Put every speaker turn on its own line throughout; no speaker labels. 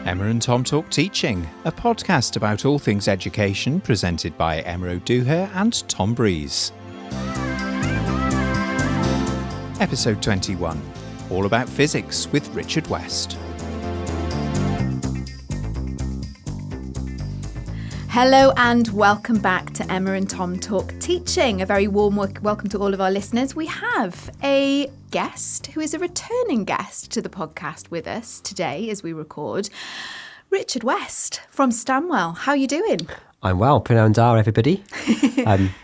Emma and Tom Talk Teaching, a podcast about all things education presented by Emma O'Dooher and Tom Breeze. Episode 21, all about physics with Richard West.
Hello and welcome back to Emma and Tom Talk Teaching. A very warm welcome to all of our listeners. We have a guest who is a returning guest to the podcast with us today as we record. Richard West from Stanwell. How are you doing?
I'm well. Pronouns are everybody.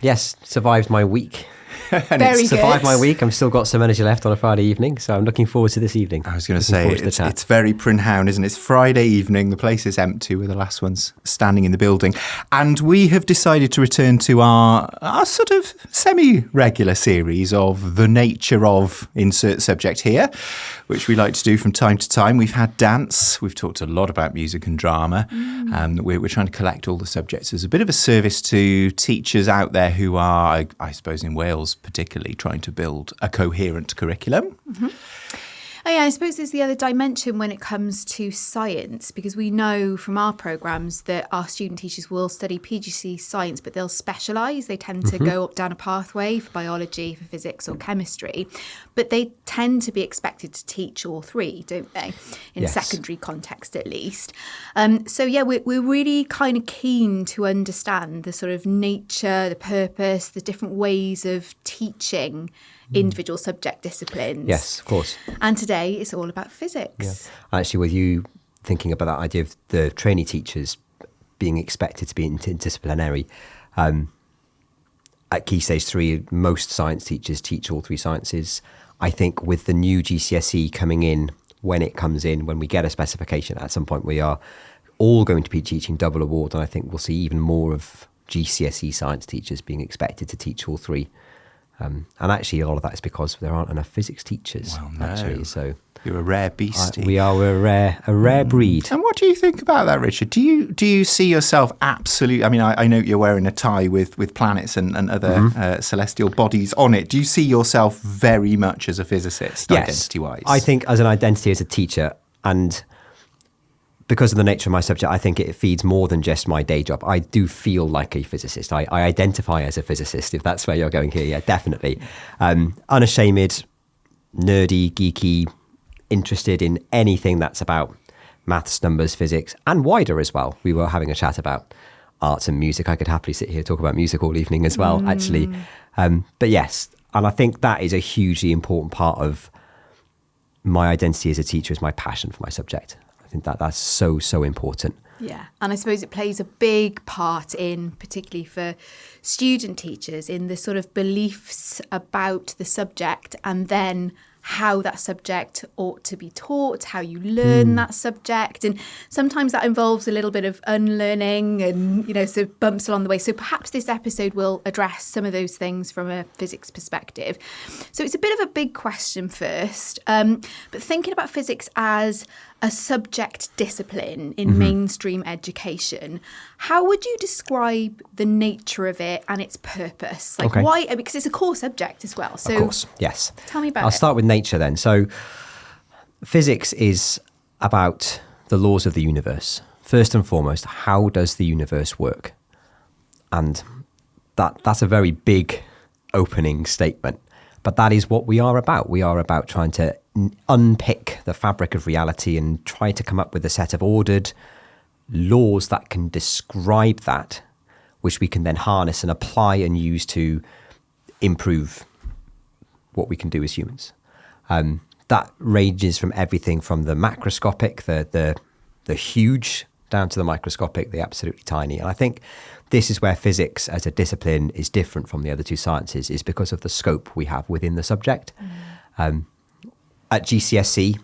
Yes, survived my week.
Very
survived
good.
my week. I've still got some energy left on a Friday evening, so I'm looking forward to this evening.
I was going to say, it's very Prynhawn, isn't it? It's Friday evening. The place is empty with the last ones standing in the building. And we have decided to return to our sort of semi-regular series of the nature of insert subject here, which we like to do from time to time. We've had dance. We've talked a lot about music and drama. We're trying to collect all the subjects as a bit of a service to teachers out there who are, I suppose in Wales particularly, trying to build a coherent curriculum.
Mm-hmm. Oh yeah, I suppose there's the other dimension when it comes to science, because we know from our programmes that our student teachers will study PGCE science, but they'll specialise. They tend to go up down a pathway for biology, for physics or chemistry, but they tend to be expected to teach all three, don't they? In a secondary context, at least. So yeah, we're really kind of keen to understand the sort of nature, the purpose, the different ways of teaching individual subject disciplines.
Yes, of course.
And today it's all about physics.
Yeah. Actually, with you thinking about that idea of the trainee teachers being expected to be interdisciplinary, at Key Stage 3, most science teachers teach all three sciences. I think with the new GCSE coming in, when it comes in, when we get a specification, at some point we are all going to be teaching double award, and I think we'll see even more of GCSE science teachers being expected to teach all three. And actually, a lot of that is because there aren't enough physics teachers.
Well, no.
Actually, so
you're a rare beastie.
We are a rare breed.
And what do you think about that, Richard? Do you see yourself absolutely? I mean, I know you're wearing a tie with planets and other celestial bodies on it. Do you see yourself very much as a physicist,
yes,
identity-wise?
I think as an identity as a teacher, and because of the nature of my subject, I think it feeds more than just my day job. I do feel like a physicist. I identify as a physicist, if that's where you're going here. Yeah, definitely. Unashamed, nerdy, geeky, interested in anything that's about maths, numbers, physics, and wider as well. We were having a chat about arts and music. I could happily sit here and talk about music all evening as well, actually. But yes, and I think that is a hugely important part of my identity as a teacher, is my passion for my subject. I think that's so important.
Yeah, and I suppose it plays a big part in, particularly for student teachers, in the sort of beliefs about the subject and then how that subject ought to be taught, how you learn that subject. And sometimes that involves a little bit of unlearning and, so bumps along the way. So perhaps this episode will address some of those things from a physics perspective. So it's a bit of a big question first, but thinking about physics as a subject discipline in mainstream education, how would you describe the nature of it and its purpose? Why? Because it's a core subject as well. So
of course, yes.
Tell me about it.
I'll start with nature then. So physics is about the laws of the universe. First and foremost, how does the universe work? And that's a very big opening statement. But that is what we are about. We are about trying to unpick the fabric of reality and try to come up with a set of ordered laws that can describe that, which we can then harness and apply and use to improve what we can do as humans. That ranges from everything from the macroscopic, the huge, down to the microscopic, the absolutely tiny. And I think this is where physics as a discipline is different from the other two sciences, is because of the scope we have within the subject. At GCSE,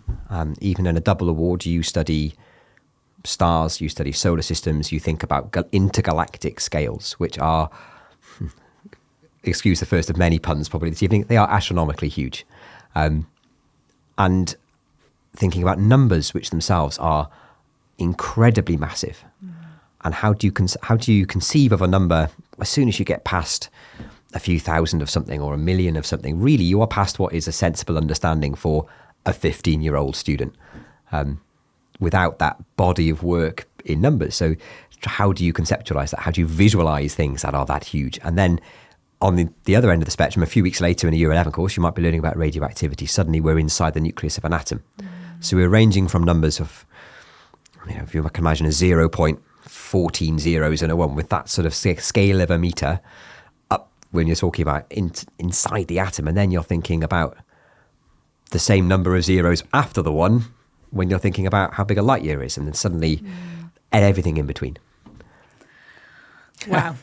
even in a double award, you study stars, you study solar systems, you think about intergalactic scales, which are, excuse the first of many puns probably this evening, they are astronomically huge. And thinking about numbers, which themselves are incredibly massive. And how do you conceive of a number as soon as you get past a few thousand of something or a million of something? Really, you are past what is a sensible understanding for a 15-year-old student. without that body of work in numbers. So how do you conceptualize that? How do you visualize things that are that huge? And then on the other end of the spectrum, a few weeks later in a year 11 course, you might be learning about radioactivity. Suddenly we're inside the nucleus of an atom. So we're ranging from numbers of, if you can imagine a 0.14 zeros and a 1 with that sort of scale of a meter up when you're talking about inside the atom. And then you're thinking about the same number of zeros after the 1 when you're thinking about how big a light year is. And then suddenly everything in between.
Wow.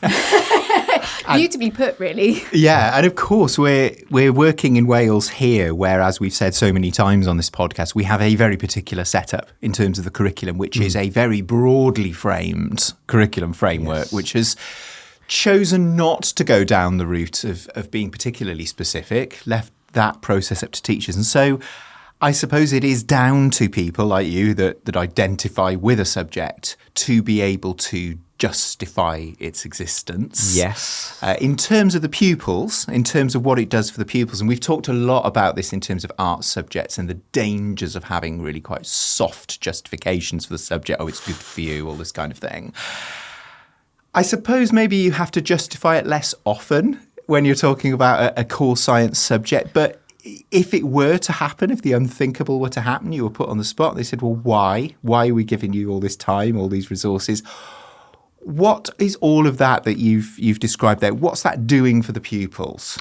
Beautifully put, really.
Yeah, and of course we're working in Wales here, where, as we've said so many times on this podcast, we have a very particular setup in terms of the curriculum, which is a very broadly framed curriculum framework, which has chosen not to go down the route of being particularly specific, left that process up to teachers. And so I suppose it is down to people like you that identify with a subject to be able to justify its existence.
Yes.
In terms of the pupils, in terms of what it does for the pupils, and we've talked a lot about this in terms of art subjects and the dangers of having really quite soft justifications for the subject. Oh, it's good for you, all this kind of thing. I suppose maybe you have to justify it less often when you're talking about a core science subject, but if it were to happen, if the unthinkable were to happen, you were put on the spot, they said, well, why? Why are we giving you all this time, all these resources? What is all of that you've described there? What's that doing for the pupils?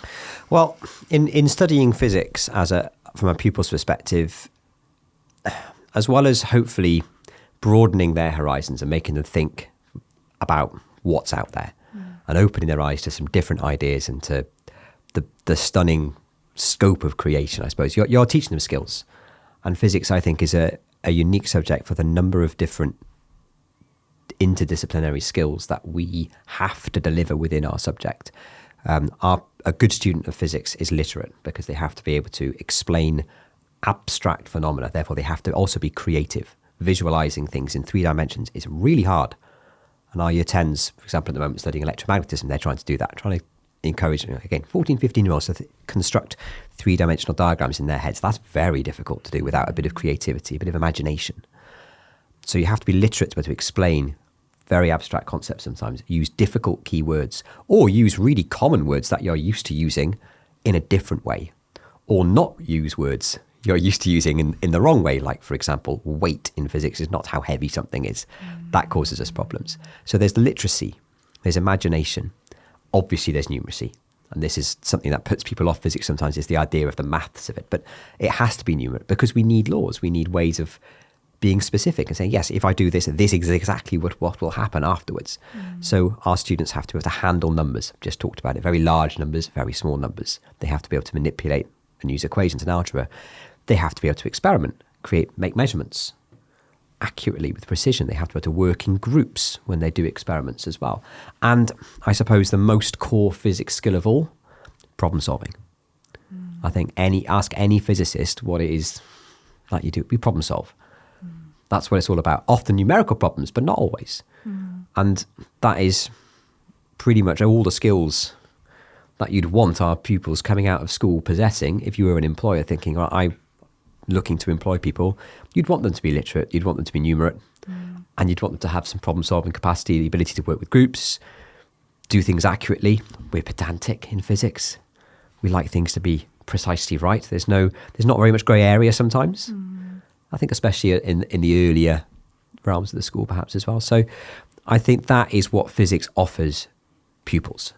Well, in studying physics from a pupil's perspective, as well as hopefully broadening their horizons and making them think about what's out there and opening their eyes to some different ideas and to the stunning scope of creation, I suppose. You're teaching them skills. And physics, I think, is a unique subject for the number of different interdisciplinary skills that we have to deliver within our subject. A good student of physics is literate because they have to be able to explain abstract phenomena. Therefore, they have to also be creative. Visualizing things in 3 dimensions is really hard. And our year 10s, for example, at the moment studying electromagnetism, they're trying to do that, trying to encourage, again, 14, 15-year-olds to construct 3-dimensional diagrams in their heads. That's very difficult to do without a bit of creativity, a bit of imagination. So you have to be literate to be able to explain very abstract concepts sometimes, use difficult keywords, or use really common words that you're used to using in a different way, or not use words you're used to using in the wrong way. Like, for example, weight in physics is not how heavy something is. That causes us problems. So there's literacy, there's imagination, obviously there's numeracy. And this is something that puts people off physics sometimes, is the idea of the maths of it. But it has to be numeric because we need laws. We need ways of being specific and saying, yes, if I do this, this is exactly what will happen afterwards. So our students have to be able to handle numbers. I've just talked about it. Very large numbers, very small numbers. They have to be able to manipulate and use equations and algebra. They have to be able to experiment, make measurements accurately with precision. They have to be able to work in groups when they do experiments as well. And I suppose the most core physics skill of all, problem solving. I think ask any physicist what it is that you do. We problem solve. That's what it's all about. Often numerical problems, but not always. And that is pretty much all the skills that you'd want our pupils coming out of school possessing. If you were an employer thinking, I'm looking to employ people, you'd want them to be literate, you'd want them to be numerate, and you'd want them to have some problem-solving capacity, the ability to work with groups, do things accurately. We're pedantic in physics. We like things to be precisely right. There's not very much grey area sometimes. I think especially in the earlier realms of the school perhaps as well. So I think that is what physics offers pupils.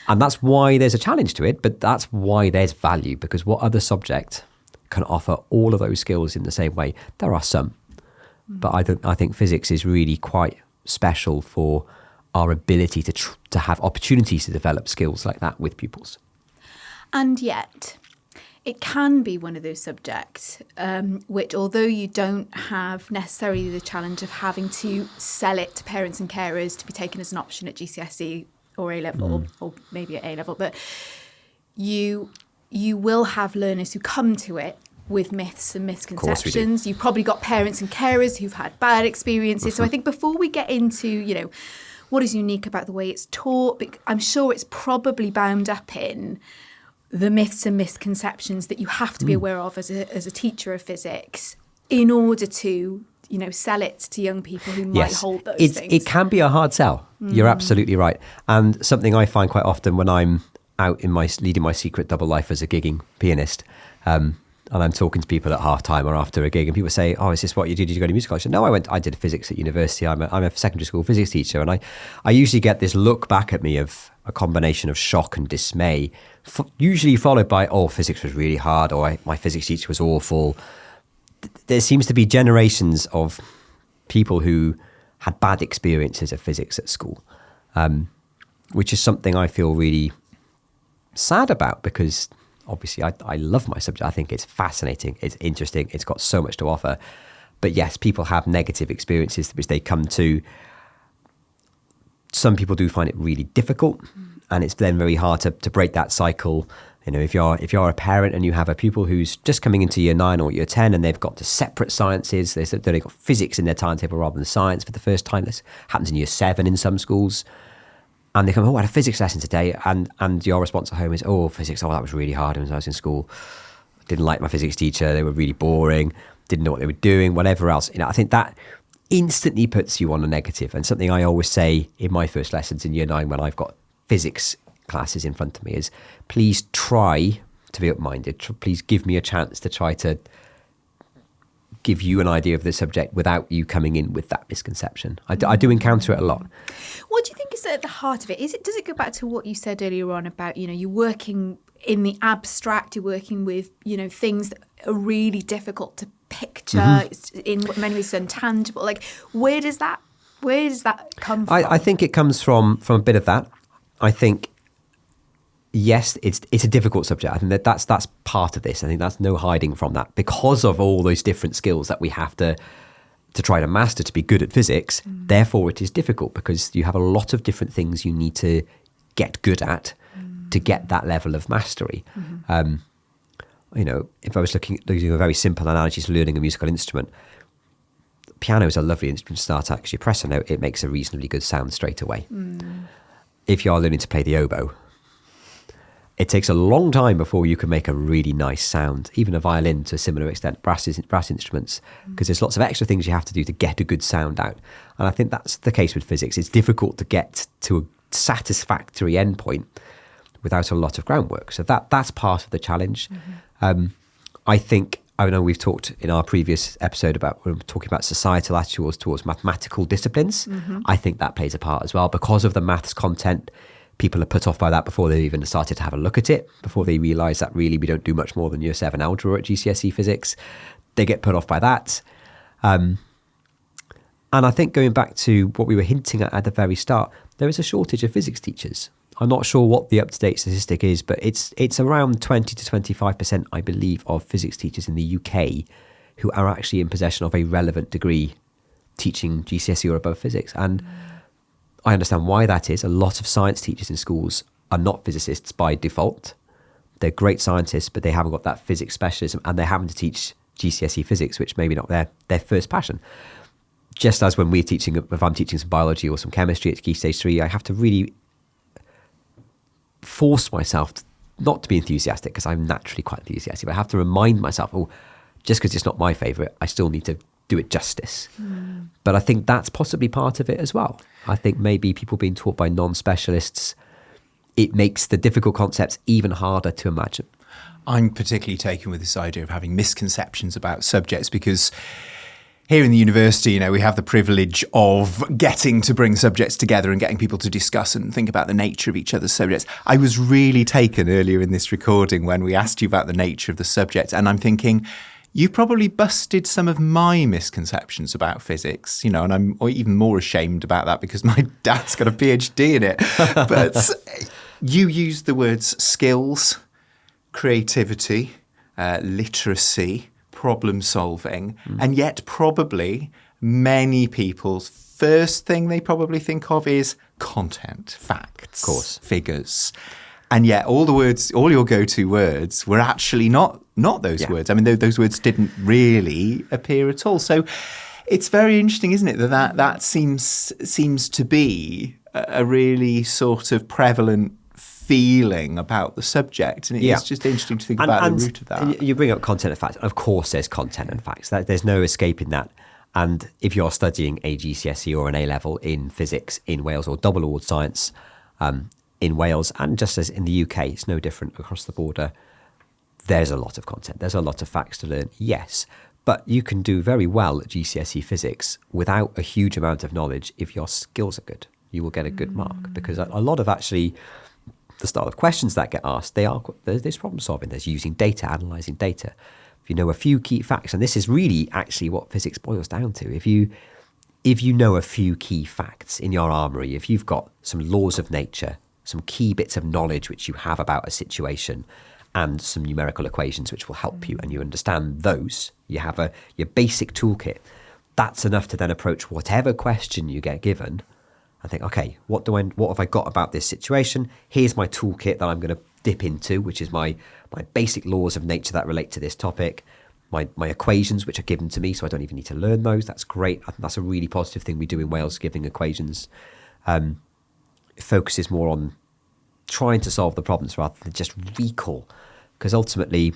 And that's why there's a challenge to it, but that's why there's value, because what other subject can offer all of those skills in the same way? There are some, but I think physics is really quite special for our ability to have opportunities to develop skills like that with pupils.
And yet, it can be one of those subjects which, although you don't have necessarily the challenge of having to sell it to parents and carers to be taken as an option at GCSE or A-level, or maybe at A-level, but you will have learners who come to it with myths and misconceptions. You've probably got parents and carers who've had bad experiences. So I think before we get into, what is unique about the way it's taught, I'm sure it's probably bound up in the myths and misconceptions that you have to be aware of as a teacher of physics in order to sell it to young people who might hold those things.
It can be a hard sell. You're absolutely right. And something I find quite often when I'm out in leading my secret double life as a gigging pianist, and I'm talking to people at half time or after a gig, and people say, "Oh, is this what you did? Did you go to music college?" No, I did physics at university. I'm a secondary school physics teacher, and I usually get this look back at me of a combination of shock and dismay, usually followed by, "Oh, physics was really hard," or "My physics teacher was awful." There seems to be generations of people who had bad experiences of physics at school, which is something I feel really sad about, because obviously I love my subject. I think it's fascinating, it's interesting, it's got so much to offer. But yes, people have negative experiences which they come to. Some people do find it really difficult, and it's then very hard to break that cycle. If you're a parent and you have a pupil who's just coming into year 9 or year 10 and they've got the separate sciences, they've got physics in their timetable rather than science for the first time. This happens in year 7 in some schools. And they come, "Oh, I had a physics lesson today." And your response at home is, "Oh, physics, that was really hard when I was in school. Didn't like my physics teacher. They were really boring. Didn't know what they were doing," whatever else. I think that instantly puts you on a negative. And something I always say in my first lessons in year 9 when I've got physics classes in front of me is, please try to be open-minded. Please give me a chance to try to give you an idea of the subject without you coming in with that misconception. I do encounter it a lot.
What do you think is at the heart of it? Does it go back to what you said earlier on about, you're working in the abstract, you're working with, things that are really difficult to picture, it's in many ways intangible. Like, where does that come from?
I think it comes from a bit of that. I think, yes, it's a difficult subject. I think that's part of this. I think that's no hiding from that, because of all those different skills that we have to try to master to be good at physics. Therefore, it is difficult because you have a lot of different things you need to get good at to get that level of mastery. If I was using a very simple analogy to learning a musical instrument, piano is a lovely instrument to start. Actually, press a note, it makes a reasonably good sound straight away. If you are learning to play the oboe, it takes a long time before you can make a really nice sound, even a violin to a similar extent, brass instruments, because there's lots of extra things you have to do to get a good sound out. And I think that's the case with physics. It's difficult to get to a satisfactory endpoint without a lot of groundwork. So that's part of the challenge. I know we've talked in our previous episode about when we're talking about societal attitudes towards mathematical disciplines. I think that plays a part as well. Because of the maths content, people are put off by that before they've even started to have a look at it, before they realise that really we don't do much more than year 7 algebra at GCSE physics. They get put off by that. And I think going back to what we were hinting at the very start, there is a shortage of physics teachers. I'm not sure what the up-to-date statistic is, but it's around 20 to 25%, I believe, of physics teachers in the UK who are actually in possession of a relevant degree teaching GCSE or above physics. And I understand why that is. A lot of science teachers in schools are not physicists by default. They're great scientists, but they haven't got that physics specialism, and they're having to teach GCSE physics, which maybe not their first passion. Just as when if I'm teaching some biology or some chemistry at Key Stage 3, I have to really force myself not to be enthusiastic, because I'm naturally quite enthusiastic, but I have to remind myself, just because it's not my favourite, I still need to do it justice. But I think that's possibly part of it as well. I think maybe people being taught by non-specialists, it makes the difficult concepts even harder to imagine.
I'm particularly taken with this idea of having misconceptions about subjects, because here in the university, we have the privilege of getting to bring subjects together and getting people to discuss and think about the nature of each other's subjects. I was really taken earlier in this recording when we asked you about the nature of the subject, and I'm thinking, you probably busted some of my misconceptions about physics, and I'm even more ashamed about that because my dad's got a PhD in it. But you used the words skills, creativity, literacy, problem solving, and yet probably many people's first thing they probably think of is content, facts,
of course,
figures. And yet all your go-to words were actually not those words. I mean, those words didn't really appear at all. So it's very interesting, isn't it, that seems to be a really sort of prevalent feeling about the subject. And it's just interesting to think about the root of that.
You bring up content and facts. Of course there's content and facts. There's no escaping that. And if you're studying a GCSE or an A-level in physics in Wales, or double award science in Wales, and just as in the UK, it's no different across the border, there's a lot of content. There's a lot of facts to learn, yes. But you can do very well at GCSE physics without a huge amount of knowledge if your skills are good. You will get a good mark, because a lot of actually the style of questions that get asked, there's problem solving, there's using data, analysing data. If you know a few key facts, and this is really actually what physics boils down to, if you know a few key facts in your armoury, if you've got some laws of nature, some key bits of knowledge which you have about a situation, and some numerical equations which will help you, and you understand those, you have your basic toolkit, that's enough to then approach whatever question you get given and think, okay, what have I got about this situation? Here's my toolkit that I'm going to dip into, which is my basic laws of nature that relate to this topic, my equations which are given to me, so I don't even need to learn those. That's great. I think that's a really positive thing we do in Wales, giving equations. It focuses more on trying to solve the problems rather than just recall, because ultimately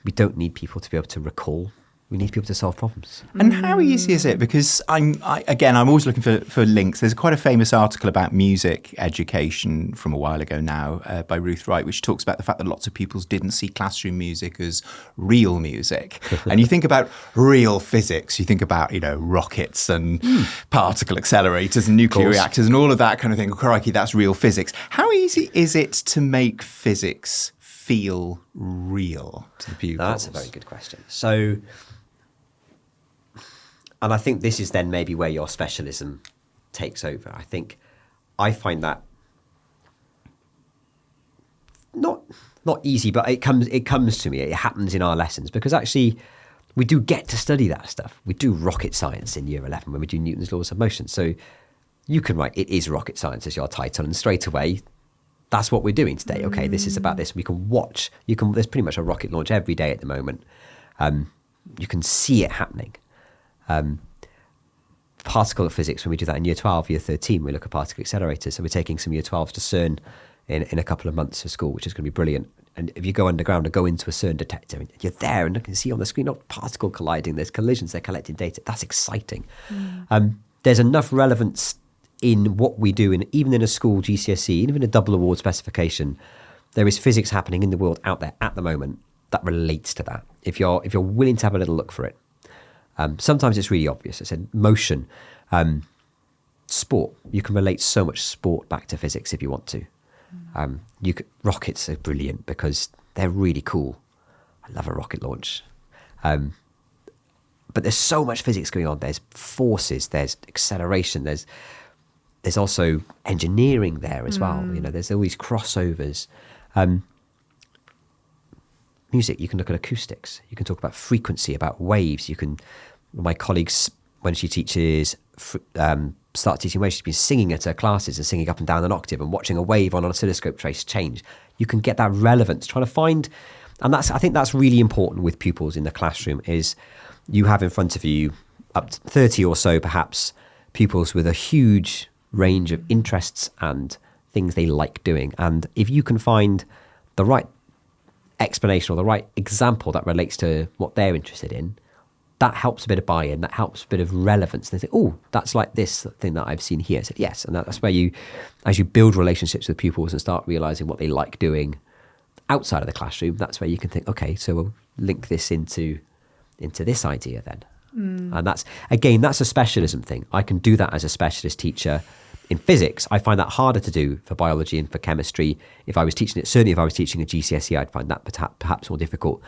we don't need people to be able to recall. We need people to solve problems.
And how easy is it? Because I'm always looking for links. There's quite a famous article about music education from a while ago now by Ruth Wright, which talks about the fact that lots of pupils didn't see classroom music as real music. And you think about real physics, you think about, rockets and particle accelerators and nuclear reactors and all of that kind of thing. Oh, crikey, that's real physics. How easy is it to make physics feel real to the pupils?
That's a very good question. So, and I think this is then maybe where your specialism takes over. I find that not easy, but it comes to me. It happens in our lessons, because actually we do get to study that stuff. We do rocket science in year 11 when we do Newton's laws of motion. So you can write, it is rocket science as your title, and straight away that's what we're doing today. Okay, this is about this. We can watch. There's pretty much a rocket launch every day at the moment. You can see it happening. Particle physics, when we do that in year 12, year 13, we look at particle accelerators. So we're taking some year 12s to CERN in a couple of months for school, which is going to be brilliant. And if you go underground and go into a CERN detector, and you're there and you can see on the screen, not particle colliding, there's collisions, they're collecting data. That's exciting. There's enough relevance in what we do, even in a school GCSE, even in a double award specification. There is physics happening in the world out there at the moment that relates to that. If you're willing to have a little look for it. Sometimes it's really obvious. I said motion, sport. You can relate so much sport back to physics if you want to. Rockets are brilliant because they're really cool. I love a rocket launch. But there's so much physics going on. There's forces, there's acceleration, there's also engineering there as well. There's all these crossovers. Music, you can look at acoustics. You can talk about frequency, about waves. My colleagues, when she teaches, start teaching waves, she's been singing at her classes and singing up and down an octave and watching a wave on an oscilloscope trace change. You can get that relevance, trying to find, and I think that's really important with pupils in the classroom, is you have in front of you up to 30 or so perhaps pupils with a huge range of interests and things they like doing. And if you can find the right explanation or the right example that relates to what they're interested in, that helps a bit of buy-in, that helps a bit of relevance. They think, oh, that's like this thing that I've seen here. I said, yes. And that's where as you build relationships with pupils and start realising what they like doing outside of the classroom, that's where you can think, okay, so we'll link this into this idea then. And that's a specialism thing. I can do that as a specialist teacher. In physics, I find that harder to do for biology and for chemistry. If I was teaching it, certainly if I was teaching a GCSE, I'd find that perhaps more difficult.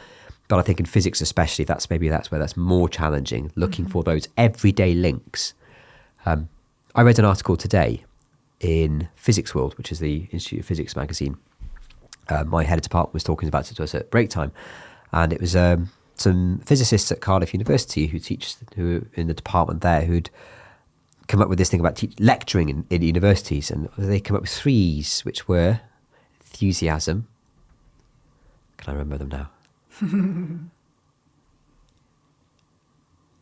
But I think in physics especially, that's where that's more challenging, looking for those everyday links. I read an article today in Physics World, which is the Institute of Physics magazine. My head of department was talking about it to us at break time. And it was some physicists at Cardiff University who in the department there who'd come up with this thing about lecturing in universities, and they come up with 3s, which were enthusiasm. Can I remember them now?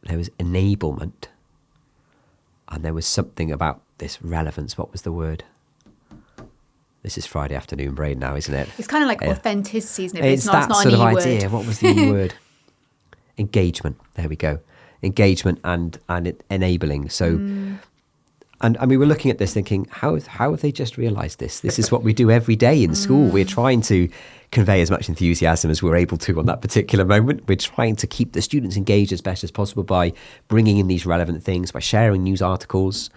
There was enablement, and there was something about this relevance. What was the word? This is Friday afternoon brain now, isn't it?
It's kind of like authenticity, isn't it?
It's that
not
sort
an
of
E
idea.
word.
What was the E word? Engagement. There we go. engagement and enabling. So, and we were looking at this thinking, how have they just realised this? This is what we do every day in school. We're trying to convey as much enthusiasm as we're able to on that particular moment. We're trying to keep the students engaged as best as possible by bringing in these relevant things, by sharing news articles.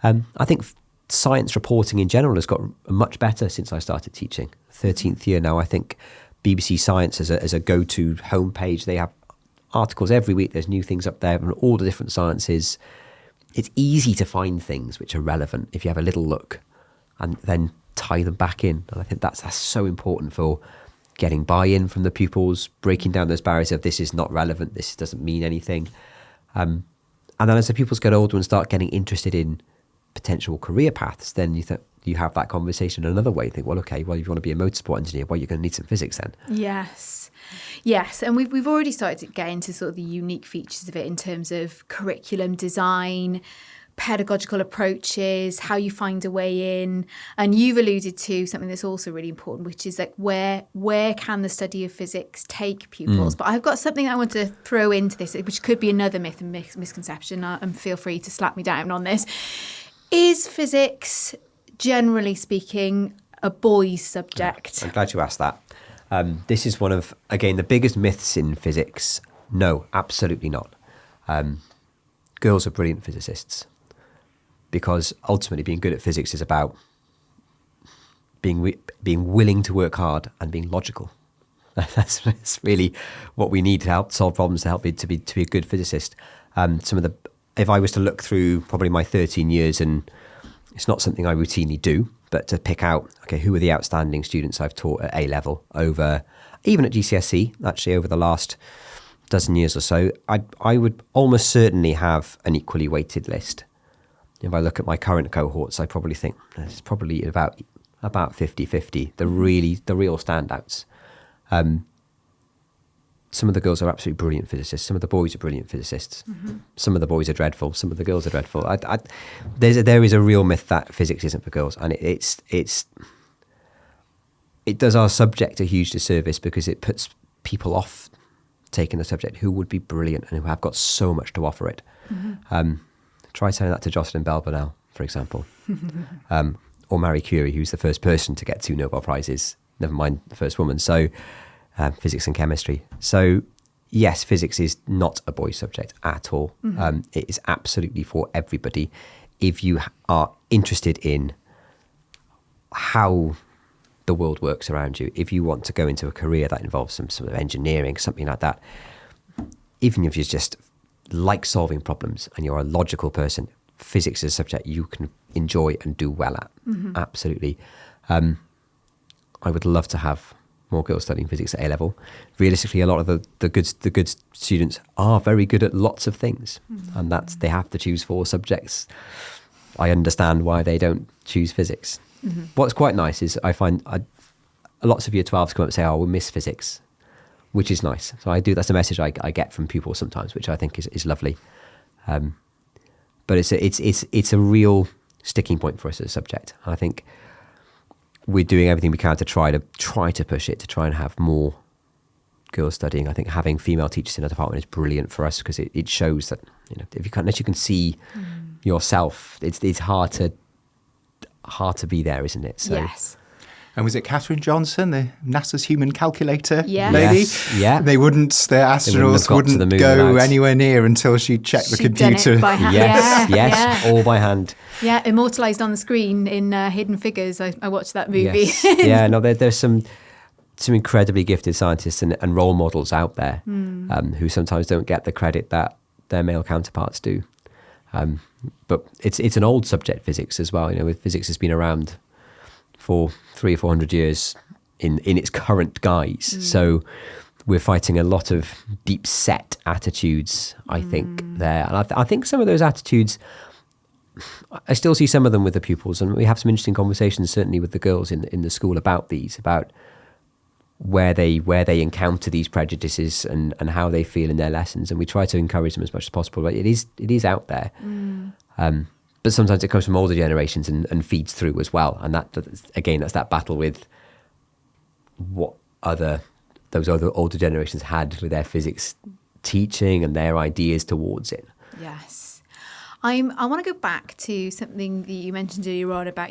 I think science reporting in general has got much better since I started teaching. 13th year now, I think BBC Science as a go-to homepage. They have articles every week. There's new things up there from all the different sciences. It's easy to find things which are relevant if you have a little look and then tie them back in. And I think that's so important for getting buy-in from the pupils, breaking down those barriers of this is not relevant, this doesn't mean anything. And then as the pupils get older and start getting interested in potential career paths, then you have that conversation another way. You think, well, okay, well, if you want to be a motorsport engineer, well, you're going to need some physics then.
Yes, and we've already started to get into sort of the unique features of it in terms of curriculum design, pedagogical approaches, how you find a way in. And you've alluded to something that's also really important, which is like where can the study of physics take pupils? But I've got something I want to throw into this, which could be another myth and misconception, and feel free to slap me down on this. Is physics, generally speaking, a boys' subject?
I'm glad you asked that. This is one of, again, the biggest myths in physics. No, absolutely not. Girls are brilliant physicists, because ultimately being good at physics is about being willing to work hard and being logical. That's really what we need to help solve problems, to help me to be a good physicist. If I was to look through probably my 13 years, and it's not something I routinely do, but to pick out, okay, who are the outstanding students I've taught at A level even at GCSE, actually over the last dozen years or so, I would almost certainly have an equally weighted list. If I look at my current cohorts, I probably think it's probably about 50-50, the real standouts. Some of the girls are absolutely brilliant physicists. Some of the boys are brilliant physicists. Some of the boys are dreadful. Some of the girls are dreadful. There is a real myth that physics isn't for girls, and it does our subject a huge disservice, because it puts people off taking the subject who would be brilliant and who have got so much to offer it. Try telling that to Jocelyn Bell Burnell, for example, or Marie Curie, who's the first person to get 2 Nobel Prizes, never mind the first woman. So physics and chemistry. So yes, physics is not a boys' subject at all. It is absolutely for everybody. If you are interested in how the world works around you, if you want to go into a career that involves some sort of engineering, something like that, even if you just like solving problems and you're a logical person, physics is a subject you can enjoy and do well at. Absolutely. I would love to have more girls studying physics at A level. Realistically, a lot of the good students are very good at lots of things, and they have to choose 4 subjects. I understand why they don't choose physics. What's quite nice is I find lots of year 12s come up and say, "Oh, we miss physics," which is nice. So that's a message I get from pupils sometimes, which I think is lovely. But it's a real sticking point for us as a subject. I think we're doing everything we can to try to push it, to try and have more girls studying. I think having female teachers in the department is brilliant for us, because it shows that, unless you can see yourself, it's hard to be there, isn't it? So,
yes.
And was it Katherine Johnson, the NASA's human calculator lady?
Yes, yeah.
The astronauts wouldn't go anywhere near until she checked the computer.
Done it by hand.
Yes, all by hand.
Yeah, immortalised on the screen in Hidden Figures. I watched that movie.
Yes. Yeah, no, there's some incredibly gifted scientists and role models out there who sometimes don't get the credit that their male counterparts do. But it's an old subject, physics, as well. Physics has been around for 300 or 400 years in its current guise. So we're fighting a lot of deep set attitudes, I think, there. And I think some of those attitudes, I still see some of them with the pupils, and we have some interesting conversations, certainly with the girls in the school, about where they encounter these prejudices and how they feel in their lessons, and we try to encourage them as much as possible. But it is out there. But sometimes it comes from older generations and feeds through as well. And that's that battle with what those other older generations had with their physics teaching and their ideas towards it.
Yes. I want to go back to something that you mentioned earlier on about,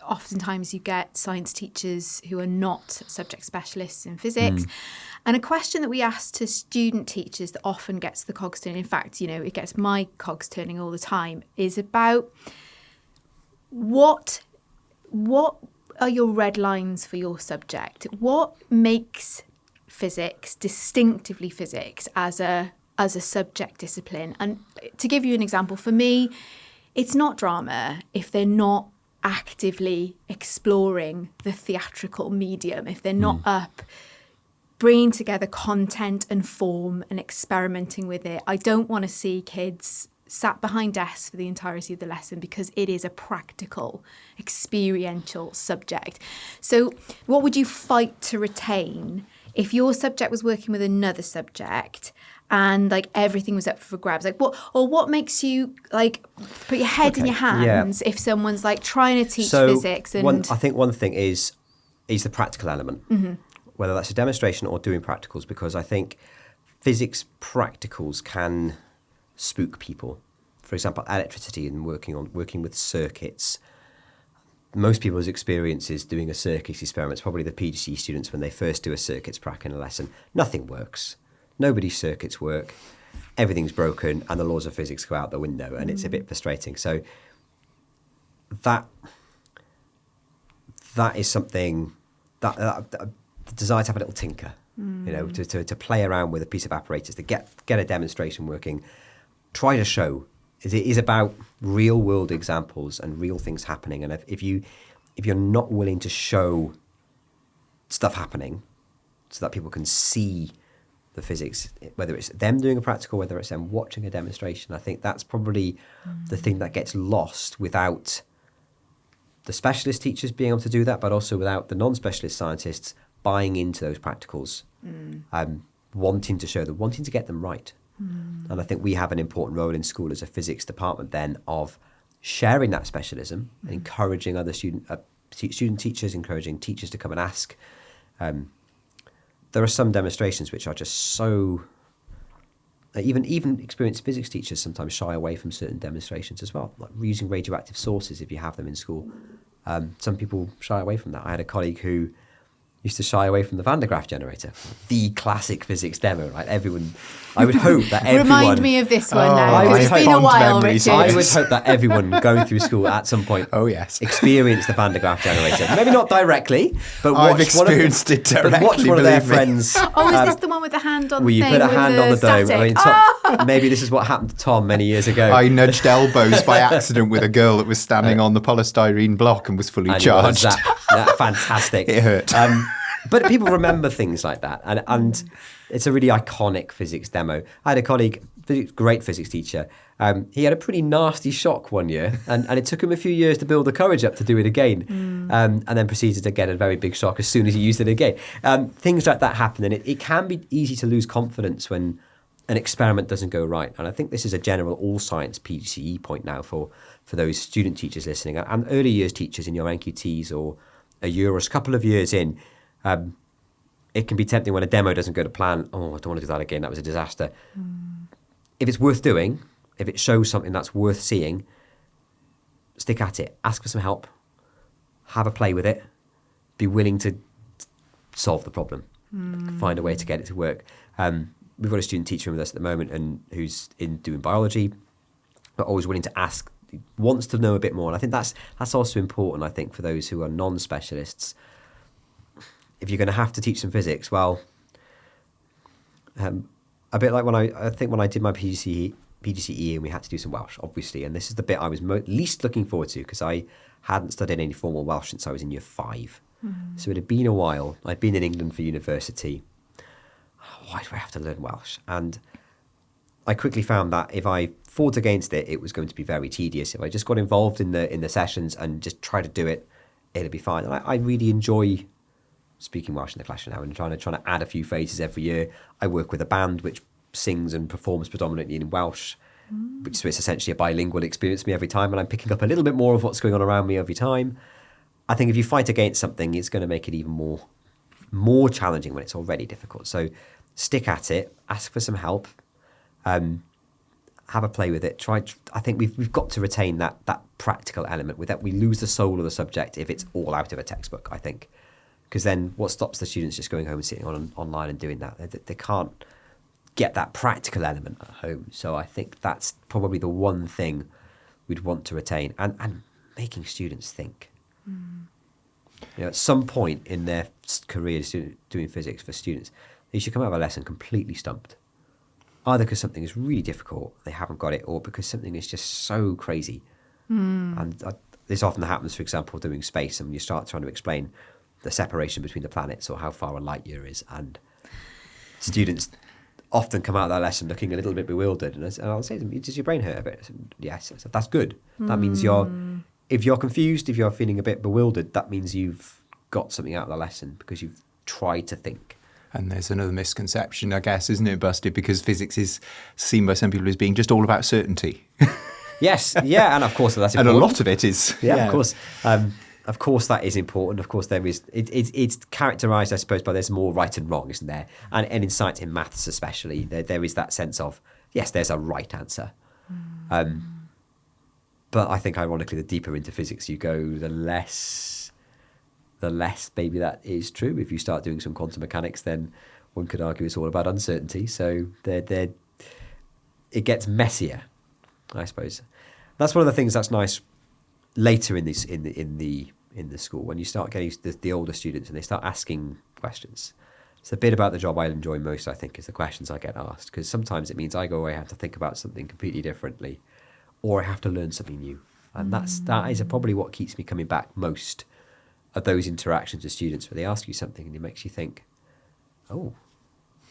oftentimes you get science teachers who are not subject specialists in physics. And a question that we ask to student teachers that often gets the cogs turning, in fact, it gets my cogs turning all the time, is about what are your red lines for your subject? What makes physics distinctively physics as a subject discipline? And to give you an example, for me, it's not drama if they're not actively exploring the theatrical medium, if they're not up bringing together content and form and experimenting with it. I don't want to see kids sat behind desks for the entirety of the lesson, because it is a practical, experiential subject. So what would you fight to retain if your subject was working with another subject and everything was up for grabs? What makes you put your head in your hands if someone's trying to teach physics? And
I think one thing is the practical element, whether that's a demonstration or doing practicals, because I think physics practicals can spook people. For example, electricity and working with circuits. Most people's experiences doing a circuits experiment, probably the PGCE students, when they first do a circuits prac in a lesson, nothing works. Nobody's circuits work, everything's broken, and the laws of physics go out the window, and it's a bit frustrating. So that is something that the desire to have a little tinker, to play around with a piece of apparatus, to get a demonstration working, try to show. It is about real world examples and real things happening. And if you're not willing to show stuff happening so that people can see the physics, whether it's them doing a practical, whether it's them watching a demonstration, I think that's probably the thing that gets lost without the specialist teachers being able to do that, but also without the non-specialist scientists buying into those practicals, wanting to show them, wanting to get them right. And I think we have an important role in school as a physics department then of sharing that specialism, and encouraging other student teachers, encouraging teachers to come and ask. There are some demonstrations which are just so... Even experienced physics teachers sometimes shy away from certain demonstrations as well, like using radioactive sources if you have them in school. Some people shy away from that. I had a colleague who used to shy away from the Van de Graaff generator, the classic physics demo, right? I would hope that everyone...
Remind me of this one now, because it's been a while, Richard.
I would hope that everyone going through school at some point experienced the Van de Graaff generator. Maybe not directly, but
I've experienced it directly,
watch one of their friends...
Oh, is this the one with the hand on the thing?
Where you put a hand on the dome. I mean, maybe this is what happened to Tom many years ago.
I nudged elbows by accident with a girl that was standing on the polystyrene block and was fully charged.
Fantastic.
It hurt.
But people remember things like that, and it's a really iconic physics demo. I had a colleague, great physics teacher. He had a pretty nasty shock one year, and it took him a few years to build the courage up to do it again, and then proceeded to get a very big shock as soon as he used it again. Things like that happen, and it can be easy to lose confidence when an experiment doesn't go right. And I think this is a general all science PGCE point now for those student teachers listening, and early years teachers in your NQTs or a year or a couple of years in. It can be tempting when a demo doesn't go to plan. Oh, I don't want to do that again. That was a disaster. If it's worth doing, if it shows something that's worth seeing, stick at it. Ask for some help. Have a play with it. Be willing to solve the problem. Find a way to get it to work. We've got a student teacher with us at the moment and who's doing biology, but always willing to ask, wants to know a bit more. And I think that's also important, I think, for those who are non-specialists. If you're going to have to teach some physics, well, a bit like when I did my PGCE and we had to do some Welsh, obviously, and this is the bit I was least looking forward to because I hadn't studied any formal Welsh since I was in year 5. So it had been a while. I'd been in England for university. Why do I have to learn Welsh? And I quickly found that if I fought against it, it was going to be very tedious. If I just got involved in the sessions and just tried to do it, it'd be fine. And I really enjoy speaking Welsh in the classroom now and trying to add a few phrases every year. I work with a band which sings and performs predominantly in Welsh, which is essentially a bilingual experience for me every time, and I'm picking up a little bit more of what's going on around me every time. I think if you fight against something, it's going to make it even more more challenging when it's already difficult. So stick at it, ask for some help, have a play with it. I think we've got to retain that practical element. With that, we lose the soul of the subject if it's all out of a textbook, I think. Because then what stops the students just going home and sitting online and doing that? They can't get that practical element at home. So I think that's probably the one thing we'd want to retain, and making students think. At some point in their career doing physics for students, they should come out of a lesson completely stumped. Either because something is really difficult, they haven't got it, or because something is just so crazy. And this often happens, for example, doing space, and you start trying to explain the separation between the planets or how far a light year is, and students often come out of that lesson looking a little bit bewildered. And I'll say to them, does your brain hurt a bit? I said, yes. I said, that's good. That means if you're confused, if you're feeling a bit bewildered, that means you've got something out of the lesson because you've tried to think.
And there's another misconception, I guess, isn't it, Busty? Because physics is seen by some people as being just all about certainty.
Yes, yeah, and of course that's important.
And a lot of it is.
Yeah, of course. Of course that is important. Of course there is. It's characterised, I suppose, by there's more right and wrong, isn't there? And in science, in maths especially, there is that sense of, yes, there's a right answer. But I think, ironically, the deeper into physics you go, the less maybe that is true. If you start doing some quantum mechanics, then one could argue it's all about uncertainty. So it gets messier, I suppose. That's one of the things that's nice later in the school, when you start getting the older students and they start asking questions. It's the bit about the job I enjoy most, I think, is the questions I get asked, because sometimes it means I go away and have to think about something completely differently, or I have to learn something new. And that is probably what keeps me coming back most, of those interactions with students where they ask you something and it makes you think, oh,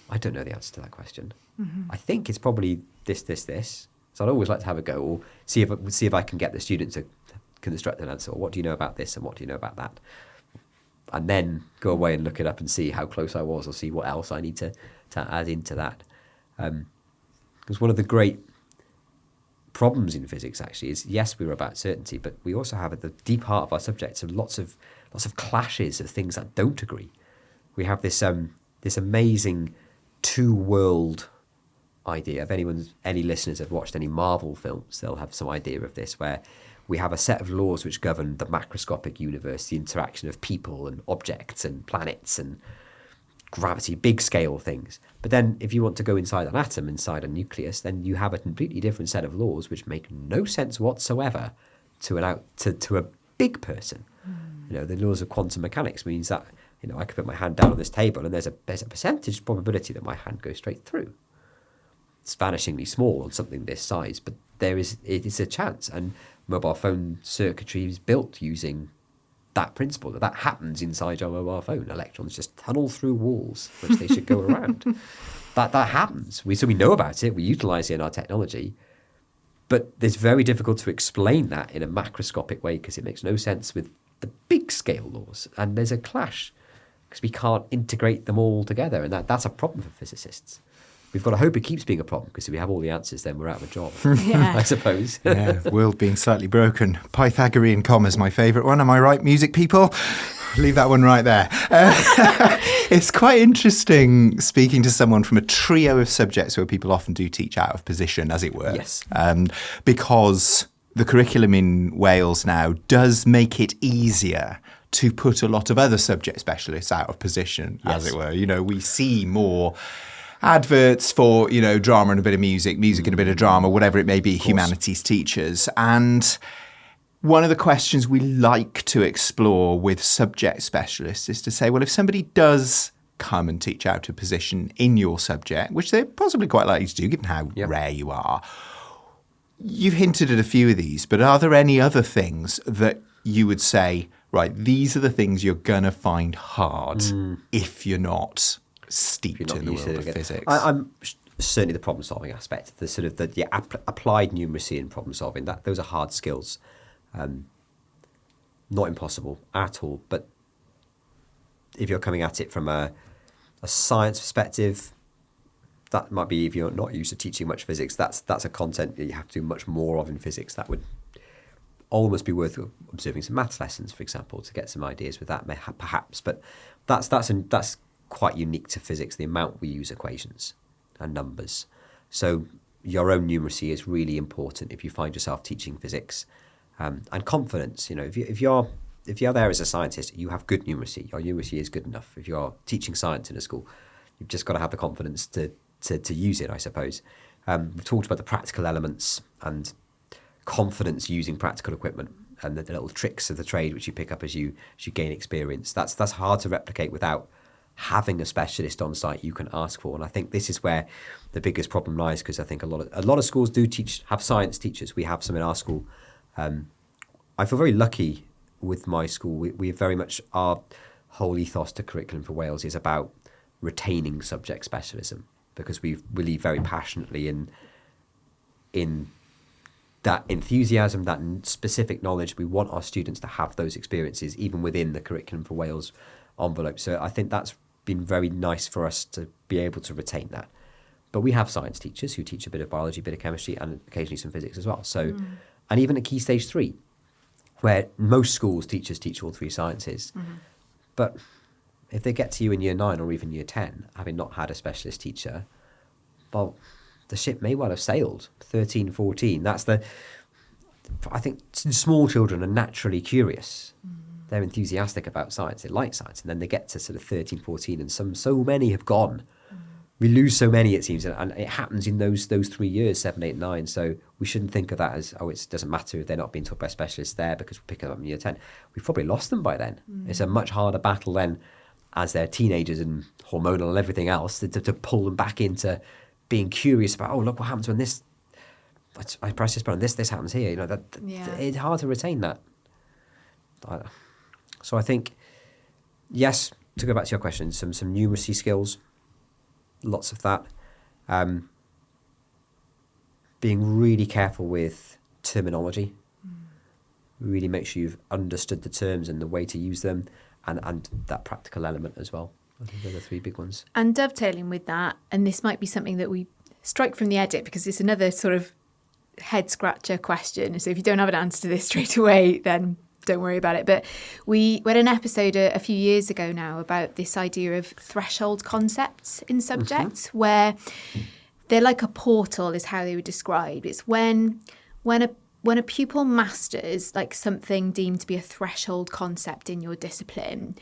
I don't know the answer to that question. I think it's probably this. So I'd always like to have a go, or see if I can get the student to construct an answer, or what do you know about this and what do you know about that? And then go away and look it up and see how close I was, or see what else I need to add into that. Because one of the great problems in physics actually is, yes, we're about certainty, but we also have at the deep heart of our subjects lots of clashes of things that don't agree. We have this amazing two-world idea. If any listeners have watched any Marvel films, they'll have some idea of this, where we have a set of laws which govern the macroscopic universe, the interaction of people and objects and planets and gravity, big scale things. But then if you want to go inside an atom, inside a nucleus, then you have a completely different set of laws which make no sense whatsoever to a big person. The laws of quantum mechanics means that I could put my hand down on this table and there's a percentage probability that my hand goes straight through. It's vanishingly small on something this size, but it is a chance. And mobile phone circuitry is built using that principle, that happens inside your mobile phone. Electrons just tunnel through walls, which they should go around. That happens. So we know about it, we utilise it in our technology, but it's very difficult to explain that in a macroscopic way because it makes no sense with the big scale laws. And there's a clash because we can't integrate them all together. And that's a problem for physicists. We've got to hope it keeps being a problem, because if we have all the answers, then we're out of a job, I suppose.
Yeah, world being slightly broken. Pythagorean commas, my favourite one. Am I right, music people? Leave that one right there. It's quite interesting speaking to someone from a trio of subjects where people often do teach out of position, as it were.
Yes.
Because the curriculum in Wales now does make it easier to put a lot of other subject specialists out of position, as it were. We see more adverts for, drama and a bit of music and a bit of drama, whatever it may be, humanities teachers. And one of the questions we like to explore with subject specialists is to say, well, if somebody does come and teach out a position in your subject, which they're possibly quite likely to do, given how rare you are, you've hinted at a few of these, but are there any other things that you would say, right, these are the things you're going to find hard if you're not steeped in the world of physics?
I'm certainly the problem-solving aspect, the sort of the applied numeracy and problem-solving. Those are hard skills, not impossible at all. But if you're coming at it from a science perspective, that might be, if you're not used to teaching much physics, that's a content that you have to do much more of in physics. That would almost be worth observing some maths lessons, for example, to get some ideas with that, perhaps. But that's quite unique to physics, the amount we use equations and numbers. So your own numeracy is really important if you find yourself teaching physics, and confidence. If you're there as a scientist, you have good numeracy. Your numeracy is good enough. If you're teaching science in a school, you've just got to have the confidence to use it, I suppose. We've talked about the practical elements and confidence using practical equipment and the little tricks of the trade which you pick up as you gain experience. That's hard to replicate without having a specialist on site you can ask for. And I think this is where the biggest problem lies, because I think a lot of schools do have science teachers. We have some in our school. I feel very lucky with my school. We very much, our whole ethos to Curriculum for Wales is about retaining subject specialism, because we believe very passionately in that enthusiasm, that specific knowledge. We want our students to have those experiences even within the Curriculum for Wales envelope. So I think that's been very nice for us to be able to retain that. But we have science teachers who teach a bit of biology, a bit of chemistry, and occasionally some physics as well. So, and even at Key Stage 3, where most schools teachers teach all three sciences. But if they get to you in year 9 or even year 10, having not had a specialist teacher, well, the ship may well have sailed. 13, 14, I think small children are naturally curious. They're enthusiastic about science, they like science, and then they get to sort of 13, 14, and so many have gone. We lose so many, it seems, and it happens in those 3 years, 7, 8, 9. So we shouldn't think of that as, it doesn't matter if they're not being taught by specialists there because we're picking them up in year 10. We've probably lost them by then. It's a much harder battle then, as they're teenagers and hormonal and everything else, to pull them back into being curious about, look what happens when this, I press this button, this happens here. It's hard to retain that. So I think, yes, to go back to your question, some numeracy skills, lots of that. Being really careful with terminology. Really make sure you've understood the terms and the way to use them, and that practical element as well. I think they're the 3 big ones.
And dovetailing with that, and this might be something that we strike from the edit because it's another sort of head scratcher question. So if you don't have an answer to this straight away, then don't worry about it. But we had an episode a few years ago now about this idea of threshold concepts in subjects, where they're like a portal, is how they were described. It's when a pupil masters like something deemed to be a threshold concept in your discipline,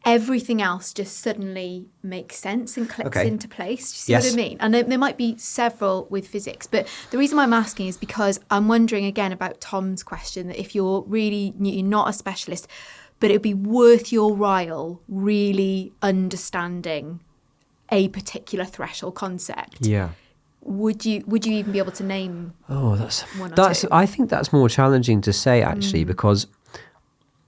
everything else just suddenly makes sense and clicks into place. Do you see what I mean? And there might be several with physics, but the reason why I'm asking is because I'm wondering again about Tom's question, that if you're not a specialist, but it would be worth your while really understanding a particular threshold concept.
Yeah.
Would you even be able to name one or two?
I think that's more challenging to say, actually, because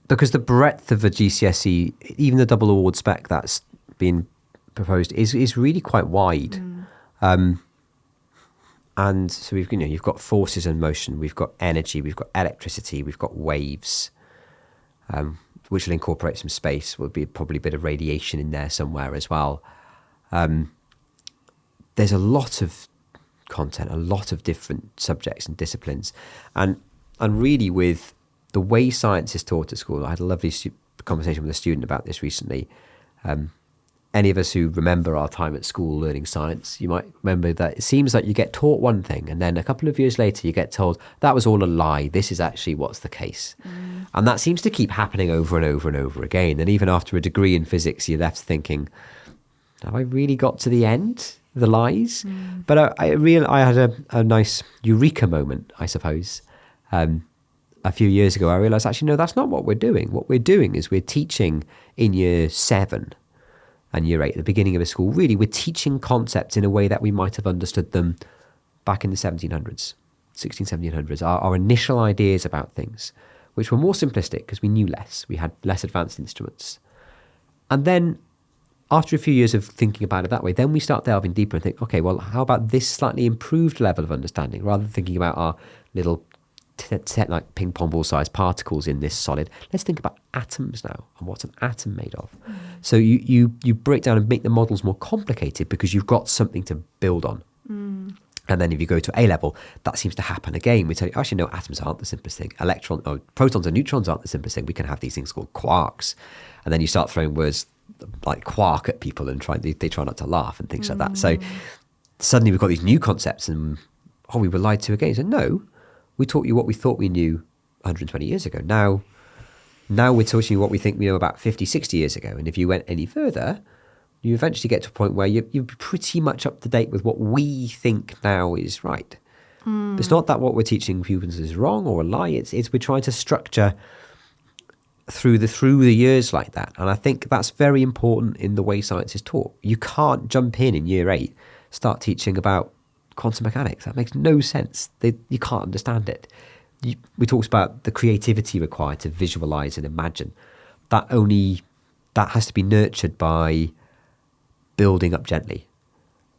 the breadth of a GCSE, even the double award spec that's been proposed, is really quite wide. And so you've got forces in motion, we've got energy, we've got electricity, we've got waves, which will incorporate some space. Will be probably a bit of radiation in there somewhere as well. There's a lot of content, a lot of different subjects and disciplines, and really with the way science is taught at school. I had a lovely conversation with a student about this recently. Any of us who remember our time at school learning science, you might remember that it seems like you get taught one thing and then a couple of years later you get told that was all a lie. This is actually what's the case. And that seems to keep happening over and over and over again. And even after a degree in physics, you're left thinking, have I really got to the end of the lies? But I had a nice eureka moment, I suppose. A few years ago, I realised, actually, no, that's not what we're doing. What we're doing is we're teaching in year 7 and year 8, at the beginning of a school. Really, we're teaching concepts in a way that we might have understood them back in the 1700s. Our initial ideas about things, which were more simplistic because we knew less. We had less advanced instruments. And then after a few years of thinking about it that way, then we start delving deeper and think, okay, well, how about this slightly improved level of understanding? Rather than thinking about our little like ping pong ball sized particles in this solid, let's think about atoms now and what's an atom made of. So you break down and make the models more complicated because you've got something to build on. And then if you go to A level, that seems to happen again. We tell you, actually, no, atoms aren't the simplest thing. Protons and neutrons aren't the simplest thing. We can have these things called quarks. And then you start throwing words like quark at people and they try not to laugh and things like that. So suddenly we've got these new concepts and, we were lied to again. So no, we taught you what we thought we knew 120 years ago. Now we're teaching you what we think we know about 50, 60 years ago. And if you went any further, you eventually get to a point where you're pretty much up to date with what we think now is right. It's not that what we're teaching pupils is wrong or a lie. It's we're trying to structure through the years like that. And I think that's very important in the way science is taught. You can't jump in year 8, start teaching about quantum mechanics. That makes no sense. You can't understand it. We talked about the creativity required to visualize and imagine. That has to be nurtured by building up gently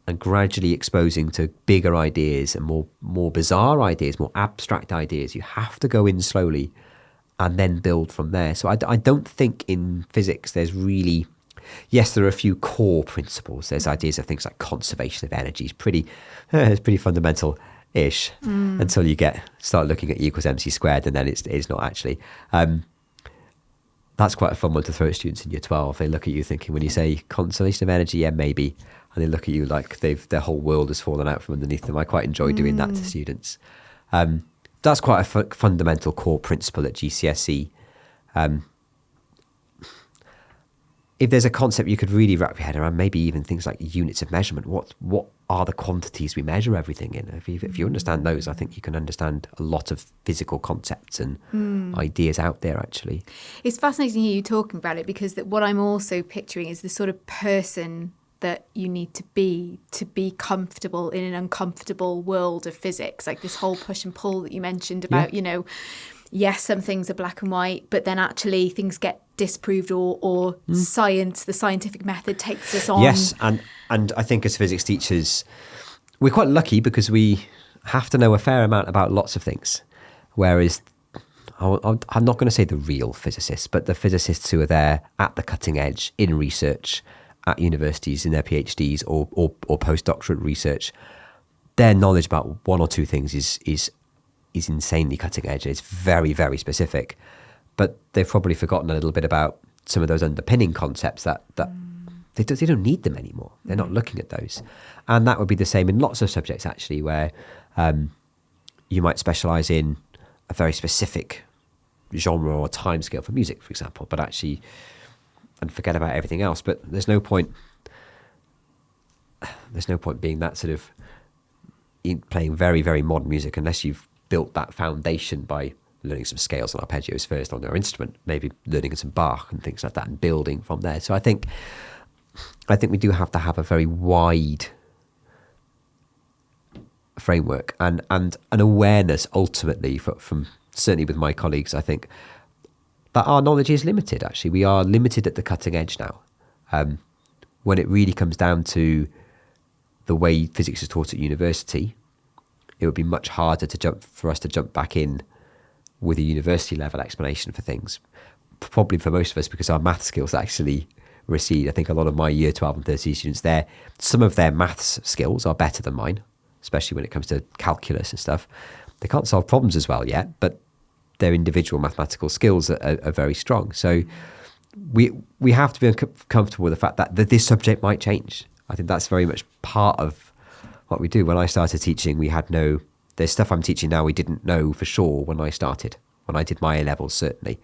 and gradually exposing to bigger ideas and more bizarre ideas, more abstract ideas. You have to go in slowly and then build from there. So I don't think in physics there's really, yes, there are a few core principles. There's ideas of things like conservation of energy. It's pretty fundamental-ish until you start looking at E equals mc squared, and then it's not actually. That's quite a fun one to throw at students in year 12. They look at you thinking, when you say conservation of energy, yeah, maybe. And they look at you like their whole world has fallen out from underneath them. I quite enjoy doing that to students. That's quite a fundamental core principle at GCSE. If there's a concept you could really wrap your head around, maybe even things like units of measurement. What are the quantities we measure everything in? If you understand those, I think you can understand a lot of physical concepts and ideas out there, actually.
It's fascinating to hear you talking about it, because what I'm also picturing is the sort of person that you need to be comfortable in an uncomfortable world of physics, like this whole push and pull that you mentioned about, yes, some things are black and white, but then actually things get disproved or the scientific method takes us on.
Yes, and I think as physics teachers, we're quite lucky because we have to know a fair amount about lots of things. Whereas, I'm not going to say the real physicists, but the physicists who are there at the cutting edge in research at universities in their PhDs or postdoctorate research, their knowledge about one or two things is insanely cutting edge. It's very, very specific. But they've probably forgotten a little bit about some of those underpinning concepts that they don't need them anymore. They're not looking at those. And that would be the same in lots of subjects, actually, where you might specialise in a very specific genre or timescale for music, for example, but actually, and forget about everything else. But there's no point being that sort of playing very, very modern music unless you've built that foundation by learning some scales and arpeggios first on your instrument, maybe learning some Bach and things like that and building from there. So I think we do have to have a very wide framework and an awareness ultimately from certainly with my colleagues, I think, that our knowledge is limited, actually. We are limited at the cutting edge now. When it really comes down to the way physics is taught at university, it would be much harder for us to jump back in with a university level explanation for things. Probably for most of us, because our math skills actually recede. I think a lot of my year 12 and 13 students there, some of their maths skills are better than mine, especially when it comes to calculus and stuff. They can't solve problems as well yet, but their individual mathematical skills are very strong. So we have to be comfortable with the fact that this subject might change. I think that's very much part of what we do. When I started teaching, there's stuff I'm teaching now we didn't know for sure when I started, when I did my A-levels, certainly.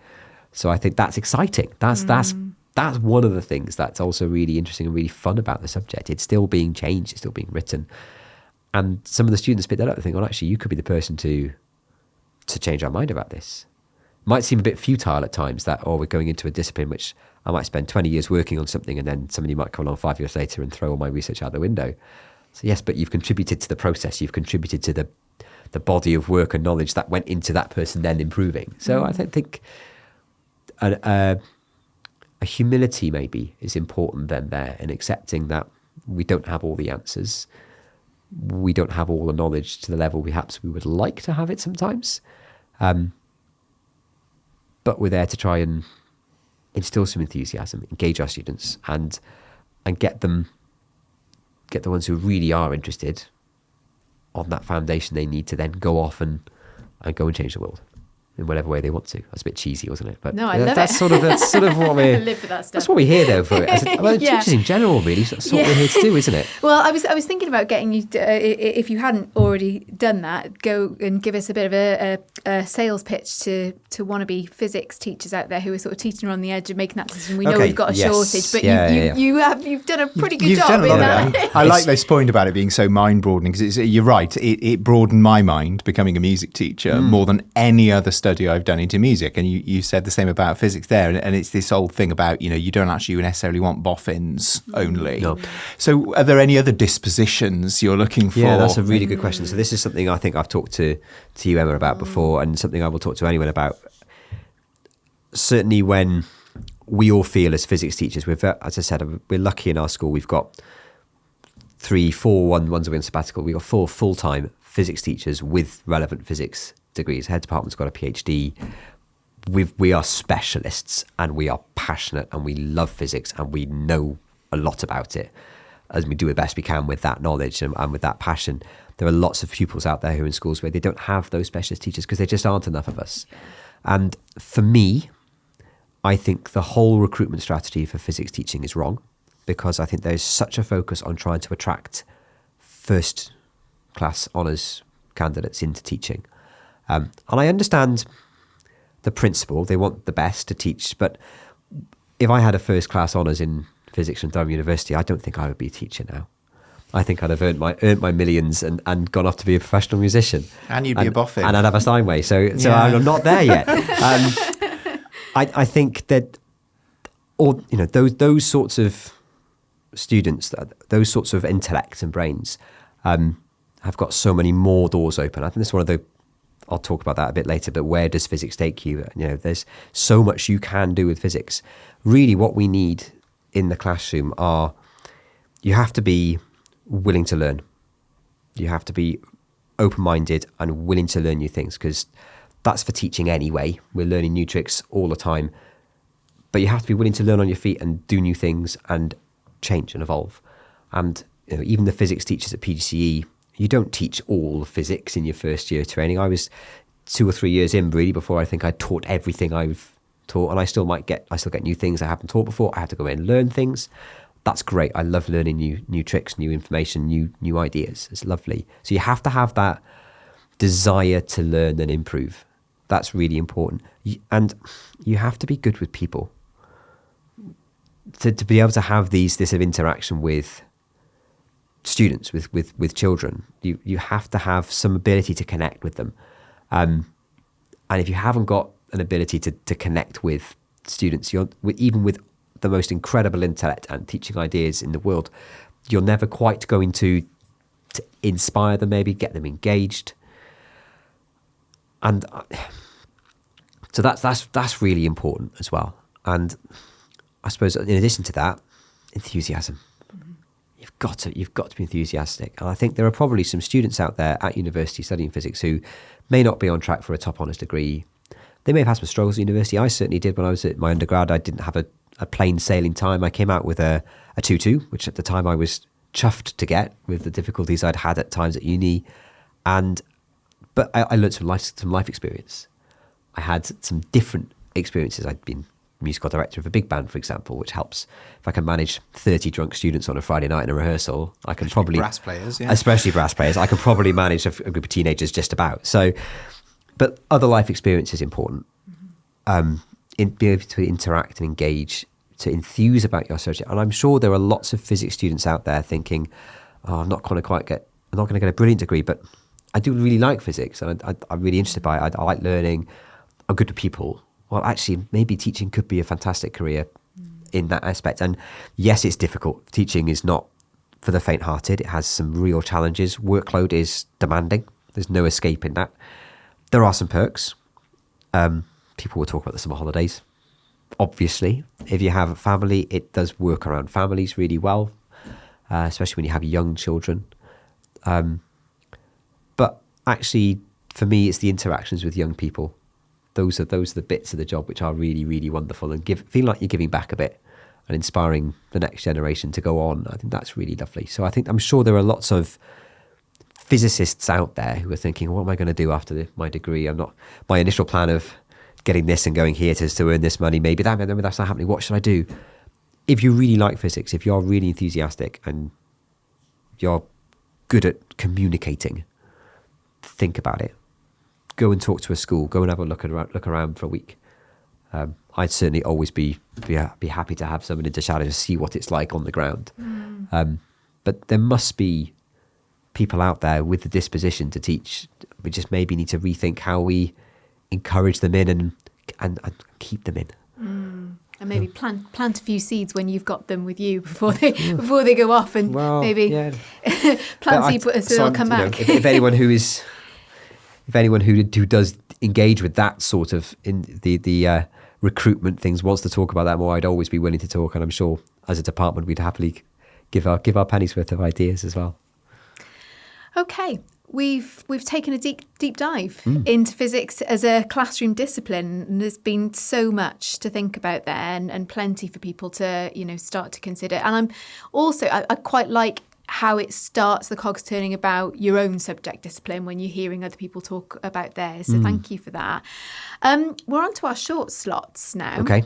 So I think that's exciting. That's one of the things that's also really interesting and really fun about the subject. It's still being changed, it's still being written. And some of the students pick that up and think, well, actually, you could be the person to change our mind about this. It might seem a bit futile at times that, we're going into a discipline which I might spend 20 years working on something and then somebody might come along 5 years later and throw all my research out the window. So yes, but you've contributed to the process. You've contributed to the body of work and knowledge that went into that person then improving. So I think a humility maybe is important then there, in accepting that we don't have all the answers. We don't have all the knowledge to the level perhaps we would like to have it sometimes. But we're there to try and instill some enthusiasm, engage our students and get the ones who really are interested on that foundation they need to then go off and go and change the world in whatever way they want to. That's a bit cheesy, wasn't it? But
No, I love
that's
it.
That's sort of what
I live for that stuff.
that's what we're here though for it.
Yeah.
Teachers in general, really. That's what we're here to do, isn't it?
Well, I was thinking about getting you, if you hadn't already done that, go and give us a bit of a sales pitch to wannabe physics teachers out there who are sort of teetering on the edge of making that decision. We know
Okay,
we've got a
yes.
shortage, but
Yeah.
you've done a pretty good
You've
job
done a
in
lot
that.
of that. I like this point about it being so mind-broadening because you're right. It broadened my mind becoming a music teacher more than any other study I've done into music. And you said the same about physics there. And it's this old thing about, you don't actually necessarily want boffins only.
No.
So are there any other dispositions you're looking for?
Yeah, that's a really good question. So this is something I think I've talked to you, Emma, about before, and something I will talk to anyone about. Certainly when we all feel as physics teachers, as I said, we're lucky in our school. We've got 3, 4, one's away on sabbatical. We've got 4 full-time physics teachers with relevant physics degrees. Head department's got a PhD. We are specialists and we are passionate and we love physics and we know a lot about it, as we do the best we can with that knowledge and with that passion. There are lots of pupils out there who are in schools where they don't have those specialist teachers because there just aren't enough of us. And for me, I think the whole recruitment strategy for physics teaching is wrong, because I think there's such a focus on trying to attract first class honours candidates into teaching. And I understand the principle, they want the best to teach, but if I had a first class honours in physics from Durham University, I don't think I would be a teacher now. I think I'd have earned my millions and gone off to be a professional musician.
And you'd be a boffin.
And I'd have a Steinway. So
Yeah.
I'm not there yet. I think that those sorts of students, those sorts of intellect and brains have got so many more doors open. I think that's one of the, I'll talk about that a bit later, but where does physics take you? There's so much you can do with physics. Really what we need in the classroom you have to be willing to learn. You have to be open-minded and willing to learn new things, because that's for teaching anyway. We're learning new tricks all the time. But you have to be willing to learn on your feet and do new things and change and evolve. And even the physics teachers at PGCE, you don't teach all of physics in your first year of training. I was 2 or 3 years in really before I think I taught everything I've taught, and I still get new things I haven't taught before. I have to go in and learn things. That's great. I love learning new tricks, new information, new ideas. It's lovely. So you have to have that desire to learn and improve. That's really important. And you have to be good with people. To be able to have this interaction with students, with children, you have to have some ability to connect with them. And if you haven't got an ability to connect with students, even with the most incredible intellect and teaching ideas in the world, you're never quite going to inspire them, maybe get them engaged. And so that's really important as well. And I suppose in addition to that, enthusiasm. Mm-hmm. You've got to be enthusiastic. And I think there are probably some students out there at university studying physics who may not be on track for a top honours degree. They may have had some struggles at university. I certainly did when I was at my undergrad. I didn't have a plain sailing time. I came out with a 2-2, which at the time I was chuffed to get with the difficulties I'd had at times at uni. But I learned some life experience. I had some different experiences. I'd been musical director of a big band, for example, which helps. If I can manage 30 drunk students on a Friday night in a rehearsal, I can probably...
Brass players, yeah.
Especially brass players. I can probably manage a group of teenagers just about. So, but other life experience is important. In being able to interact and engage, to enthuse about your subject. And I'm sure there are lots of physics students out there thinking, I'm not going to get a brilliant degree, but I do really like physics and I'm really interested by it. I like learning. I'm good with people. Well, actually, maybe teaching could be a fantastic career in that aspect. And yes, it's difficult. Teaching is not for the faint-hearted. It has some real challenges. Workload is demanding. There's no escaping that. There are some perks. People will talk about the summer holidays. Obviously, if you have a family, it does work around families really well, especially when you have young children. But actually, for me, it's the interactions with young people. Those are the bits of the job which are really, really wonderful and feel like you're giving back a bit and inspiring the next generation to go on. I think that's really lovely. So I'm sure there are lots of physicists out there who are thinking, what am I going to do after my degree? My initial plan of getting this and going here to earn this money, maybe that's not happening. What should I do? If you really like physics, if you're really enthusiastic and you're good at communicating, think about it. Go and talk to a school. Go and have a look around for a week. I'd certainly always be happy to have someone into shadow to see what it's like on the ground. But there must be people out there with the disposition to teach. We just maybe need to rethink how we encourage them in and keep them in.
And maybe plant a few seeds when you've got them with you before they go off, and plant seed so they'll come back.
If anyone who does engage with that sort of in the recruitment things wants to talk about that more, I'd always be willing to talk, and I'm sure as a department we'd happily give our pennies worth of ideas as well.
Okay, we've taken a deep dive into physics as a classroom discipline, and there's been so much to think about there, and plenty for people to start to consider. And I quite like how it starts the cogs turning about your own subject discipline when you're hearing other people talk about theirs. So thank you for that. We're on to our short slots now.
Okay.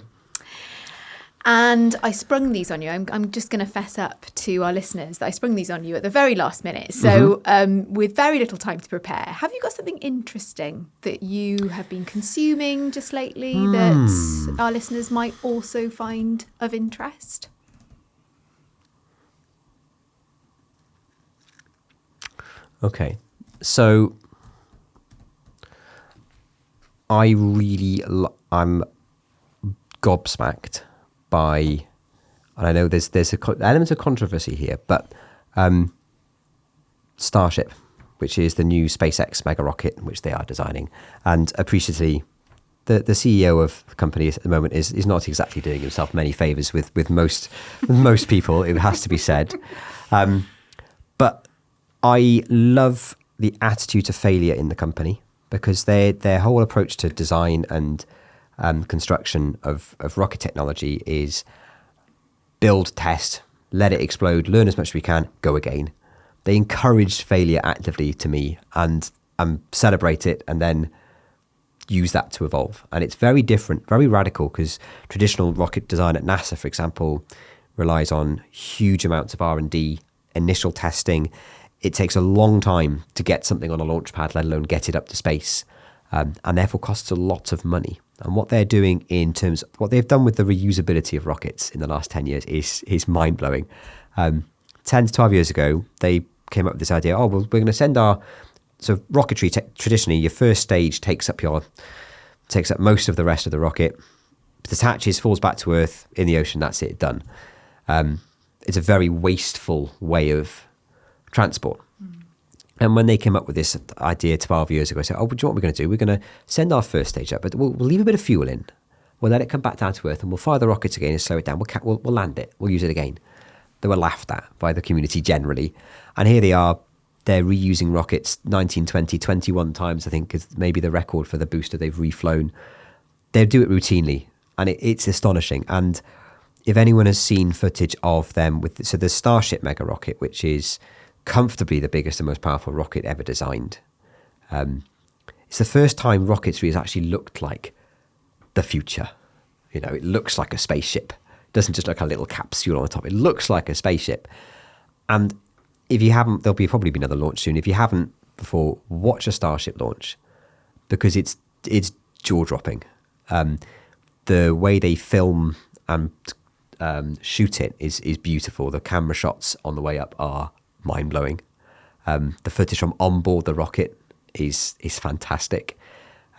And I sprung these on you. I'm just going to fess up to our listeners that I sprung these on you at the very last minute. So with very little time to prepare, have you got something interesting that you have been consuming just lately that our listeners might also find of interest?
Okay, so I'm gobsmacked by, and I know there's an element of controversy here, but Starship, which is the new SpaceX mega rocket which they are designing, and appreciably, the CEO of the company at the moment is not exactly doing himself many favors with most people. It has to be said, but I love the attitude to failure in the company, because their whole approach to design and construction of rocket technology is build, test, let it explode, learn as much as we can, go again. They encourage failure actively to me and celebrate it, and then use that to evolve. And it's very different, very radical, because traditional rocket design at NASA, for example, relies on huge amounts of R&D, initial testing. It takes a long time to get something on a launch pad, let alone get it up to space, and therefore costs a lot of money. And what they're doing in terms of what they've done with the reusability of rockets in the last 10 years is mind-blowing. 10 to 12 years ago, they came up with this idea, we're going to send so rocketry, traditionally, your first stage takes up most of the rest of the rocket, detaches, falls back to Earth, in the ocean, that's it, done. It's a very wasteful way of transport. And when they came up with this idea 12 years ago, I said, do you know what we're going to do? We're going to send our first stage up, but we'll leave a bit of fuel in. We'll let it come back down to Earth, and we'll fire the rockets again and slow it down. We'll land it. We'll use it again. They were laughed at by the community generally. And here they are. They're reusing rockets 19, 20, 21 times, I think, is maybe the record for the booster they've reflown. They do it routinely, and it's astonishing. And if anyone has seen footage of them so the Starship mega rocket, which is comfortably the biggest and most powerful rocket ever designed. It's the first time rocketry has actually looked like the future. It looks like a spaceship. It doesn't just look like a little capsule on the top. It looks like a spaceship. And if you haven't, there'll probably be another launch soon. If you haven't before, watch a Starship launch, because it's jaw-dropping. The way they film and shoot it is beautiful. The camera shots on the way up are mind-blowing. The footage from on board the rocket is fantastic.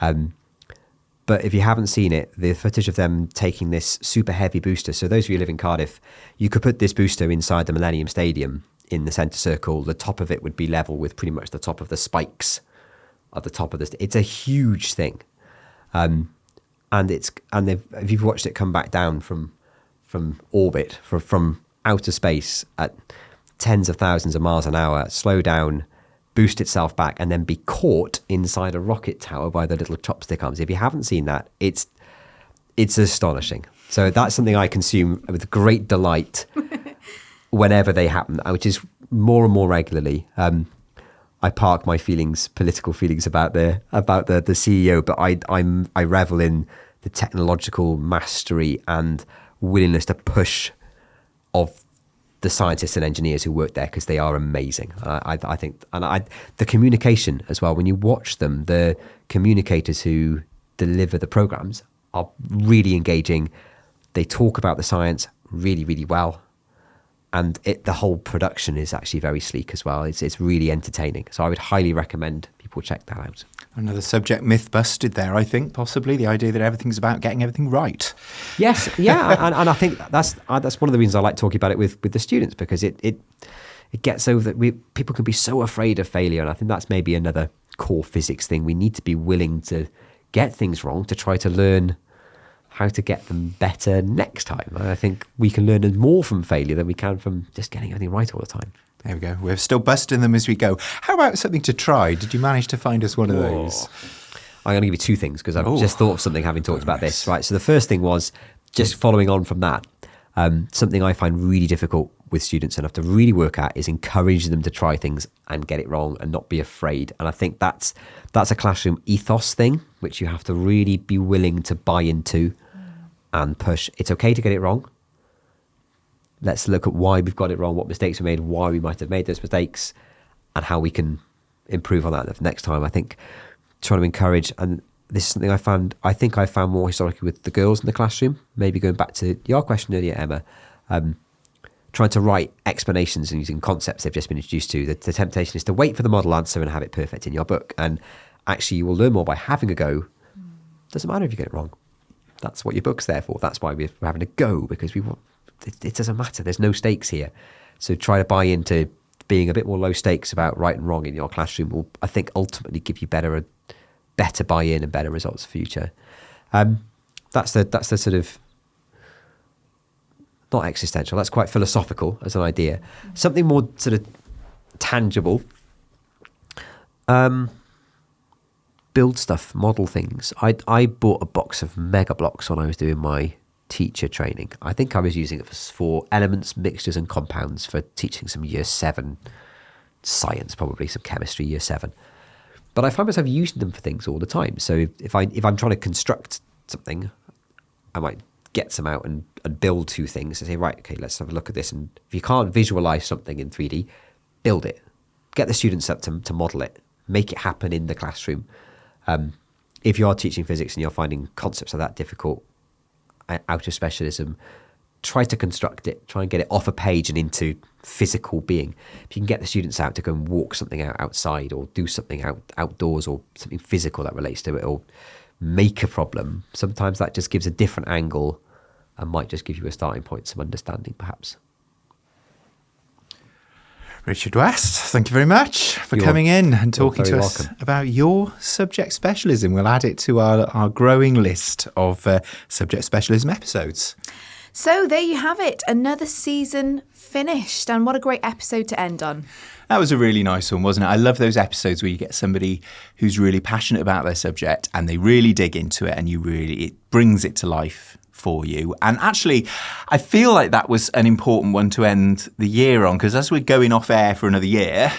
But if you haven't seen it, the footage of them taking this super heavy booster. So those of you who live in Cardiff, you could put this booster inside the Millennium Stadium in the centre circle. The top of it would be level with pretty much the top of the spikes at the top of this. It's a huge thing. And if you've watched it come back down from orbit, from outer space at tens of thousands of miles an hour, slow down, boost itself back, and then be caught inside a rocket tower by the little chopstick arms. If you haven't seen that, it's astonishing. So that's something I consume with great delight whenever they happen, which is more and more regularly. I park my political feelings about the CEO, but I revel in the technological mastery and willingness to push of the scientists and engineers who work there, because they are amazing. I think, and the communication as well. When you watch them, the communicators who deliver the programs are really engaging. They talk about the science really, really well. And the whole production is actually very sleek as well. It's really entertaining. So I would highly recommend people check that out.
Another subject myth busted there, I think, possibly the idea that everything's about getting everything right.
Yes, yeah, and I think that's one of the reasons I like talking about it with the students, because it gets over that people can be so afraid of failure, and I think that's maybe another core physics thing. We need to be willing to get things wrong to try to learn how to get them better next time. And I think we can learn more from failure than we can from just getting everything right all the time.
There we go. We're still busting them as we go. How about something to try? Did you manage to find us one of those?
I'm going to give you two things, because I've just thought of something having talked about this. Right. So the first thing was, just following on from that, something I find really difficult with students and have to really work at is encourage them to try things and get it wrong and not be afraid. And I think that's a classroom ethos thing, which you have to really be willing to buy into and push. It's okay to get it wrong. Let's look at why we've got it wrong, what mistakes we made, why we might have made those mistakes, and how we can improve on that the next time. I think trying to encourage, and this is something I found more historically with the girls in the classroom, maybe going back to your question earlier, Emma, trying to write explanations and using concepts they've just been introduced to. The temptation is to wait for the model answer and have it perfect in your book. And actually you will learn more by having a go. Doesn't matter if you get it wrong. That's what your book's there for. That's why we're having a go, because it doesn't matter. There's no stakes here. So try to buy into being a bit more low stakes about right and wrong in your classroom will, I think, ultimately give you better buy-in and better results for future. That's the sort of, not existential, that's quite philosophical as an idea. Something more sort of tangible. Build stuff, model things. I bought a box of Mega Blocks when I was doing my teacher training. I think I was using it for elements, mixtures and compounds for teaching some year 7 science, probably some chemistry, year 7. But I find myself using them for things all the time. So if I'm trying to construct something, I might get some out and build two things and say, right, okay, let's have a look at this. And if you can't visualize something in 3D, build it. Get the students up to model it. Make it happen in the classroom. If you are teaching physics and you're finding concepts are that difficult, out of specialism, try to construct it. Try and get it off a page and into physical being. If you can get the students out to go and walk something out outside, or do something outdoors, or something physical that relates to it, or make a problem, sometimes that just gives a different angle and might just give you a starting point, some understanding perhaps.
Richard West, thank you very much for coming in and talking to us about your subject specialism. We'll add it to our growing list of subject specialism episodes.
So there you have it, another season finished, and what a great episode to end on.
That was a really nice one, wasn't it? I love those episodes where you get somebody who's really passionate about their subject and they really dig into it, and it brings it to life for you. And actually, I feel like that was an important one to end the year on, because as we're going off air for another year,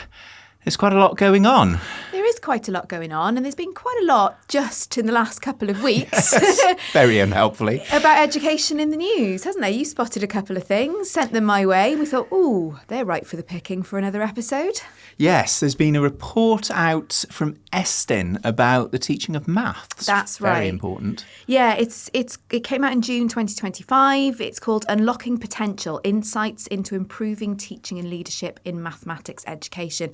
there's quite a lot going on.
There is quite a lot going on, and there's been quite a lot just in the last couple of weeks.
Yes, very unhelpfully.
About education in the news, hasn't there? You spotted a couple of things, sent them my way. We thought, ooh, they're ripe for the picking for another episode.
Yes, there's been a report out from Estin about the teaching of maths.
That's right.
Very important.
Yeah, it came out in June 2025. It's called Unlocking Potential: Insights into Improving Teaching and Leadership in Mathematics Education.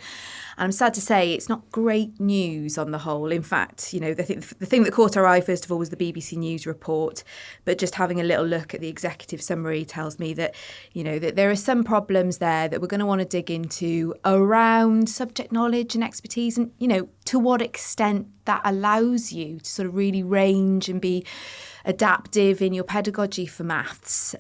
And I'm sad to say it's not great news on the whole. In fact, the thing that caught our eye first of all was the BBC News report. But just having a little look at the executive summary tells me that, that there are some problems there that we're going to want to dig into around subject knowledge and expertise, and, to what extent that allows you to sort of really range and be adaptive in your pedagogy for maths.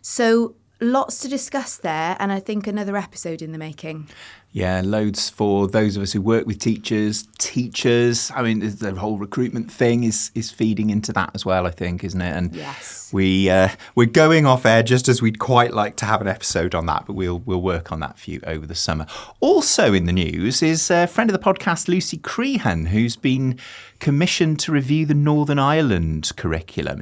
So lots to discuss there, and I think another episode in the making.
Yeah, loads for those of us who work with teachers. I mean, the whole recruitment thing is feeding into that as well, I think, isn't it? And
yes,
we're going off air just as we'd quite like to have an episode on that, but we'll work on that for you over the summer. Also in the news is a friend of the podcast, Lucy Crehan, who's been commissioned to review the Northern Ireland curriculum.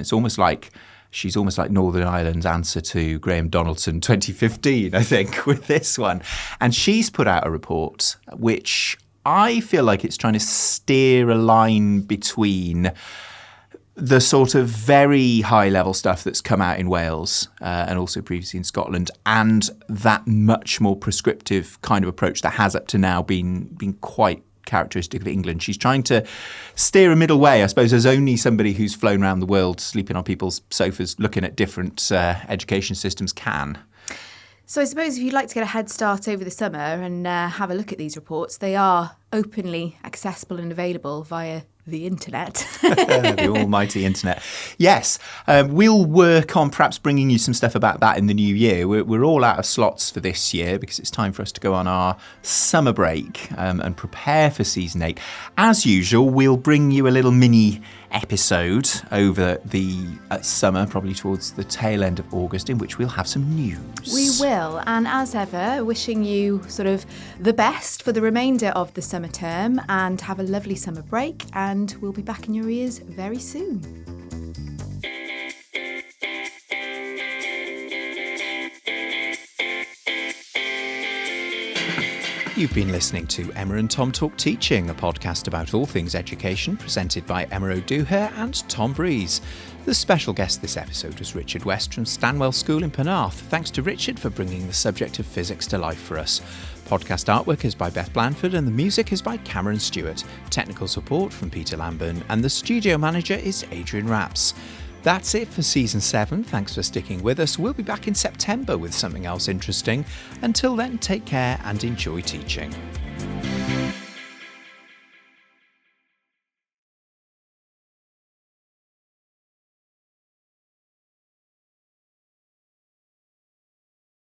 She's almost like Northern Ireland's answer to Graham Donaldson 2015, I think, with this one. And she's put out a report which I feel like it's trying to steer a line between the sort of very high-level stuff that's come out in Wales and also previously in Scotland, and that much more prescriptive kind of approach that has up to now been quite characteristic of England. She's trying to steer a middle way, I suppose, as only somebody who's flown around the world sleeping on people's sofas looking at different education systems can.
So I suppose if you'd like to get a head start over the summer and have a look at these reports, they are openly accessible and available via the internet.
The almighty internet. Yes, we'll work on perhaps bringing you some stuff about that in the new year. We're all out of slots for this year because it's time for us to go on our summer break and prepare for season 8. As usual, we'll bring you a little mini episode over the summer, probably towards the tail end of August, in which we'll have some news.
We will, and as ever, wishing you sort of the best for the remainder of the summer term, and have a lovely summer break, and we'll be back in your ears very soon.
You've been listening to Emma and Tom Talk Teaching, a podcast about all things education, presented by Emma O'Dooher and Tom Breeze. The special guest this episode was Richard West from Stanwell School in Penarth. Thanks to Richard for bringing the subject of physics to life for us. Podcast artwork is by Beth Blanford and the music is by Cameron Stewart. Technical support from Peter Lamburn, and the studio manager is Adrian Rapps. That's it for Season 7. Thanks for sticking with us. We'll be back in September with something else interesting. Until then, take care and enjoy teaching.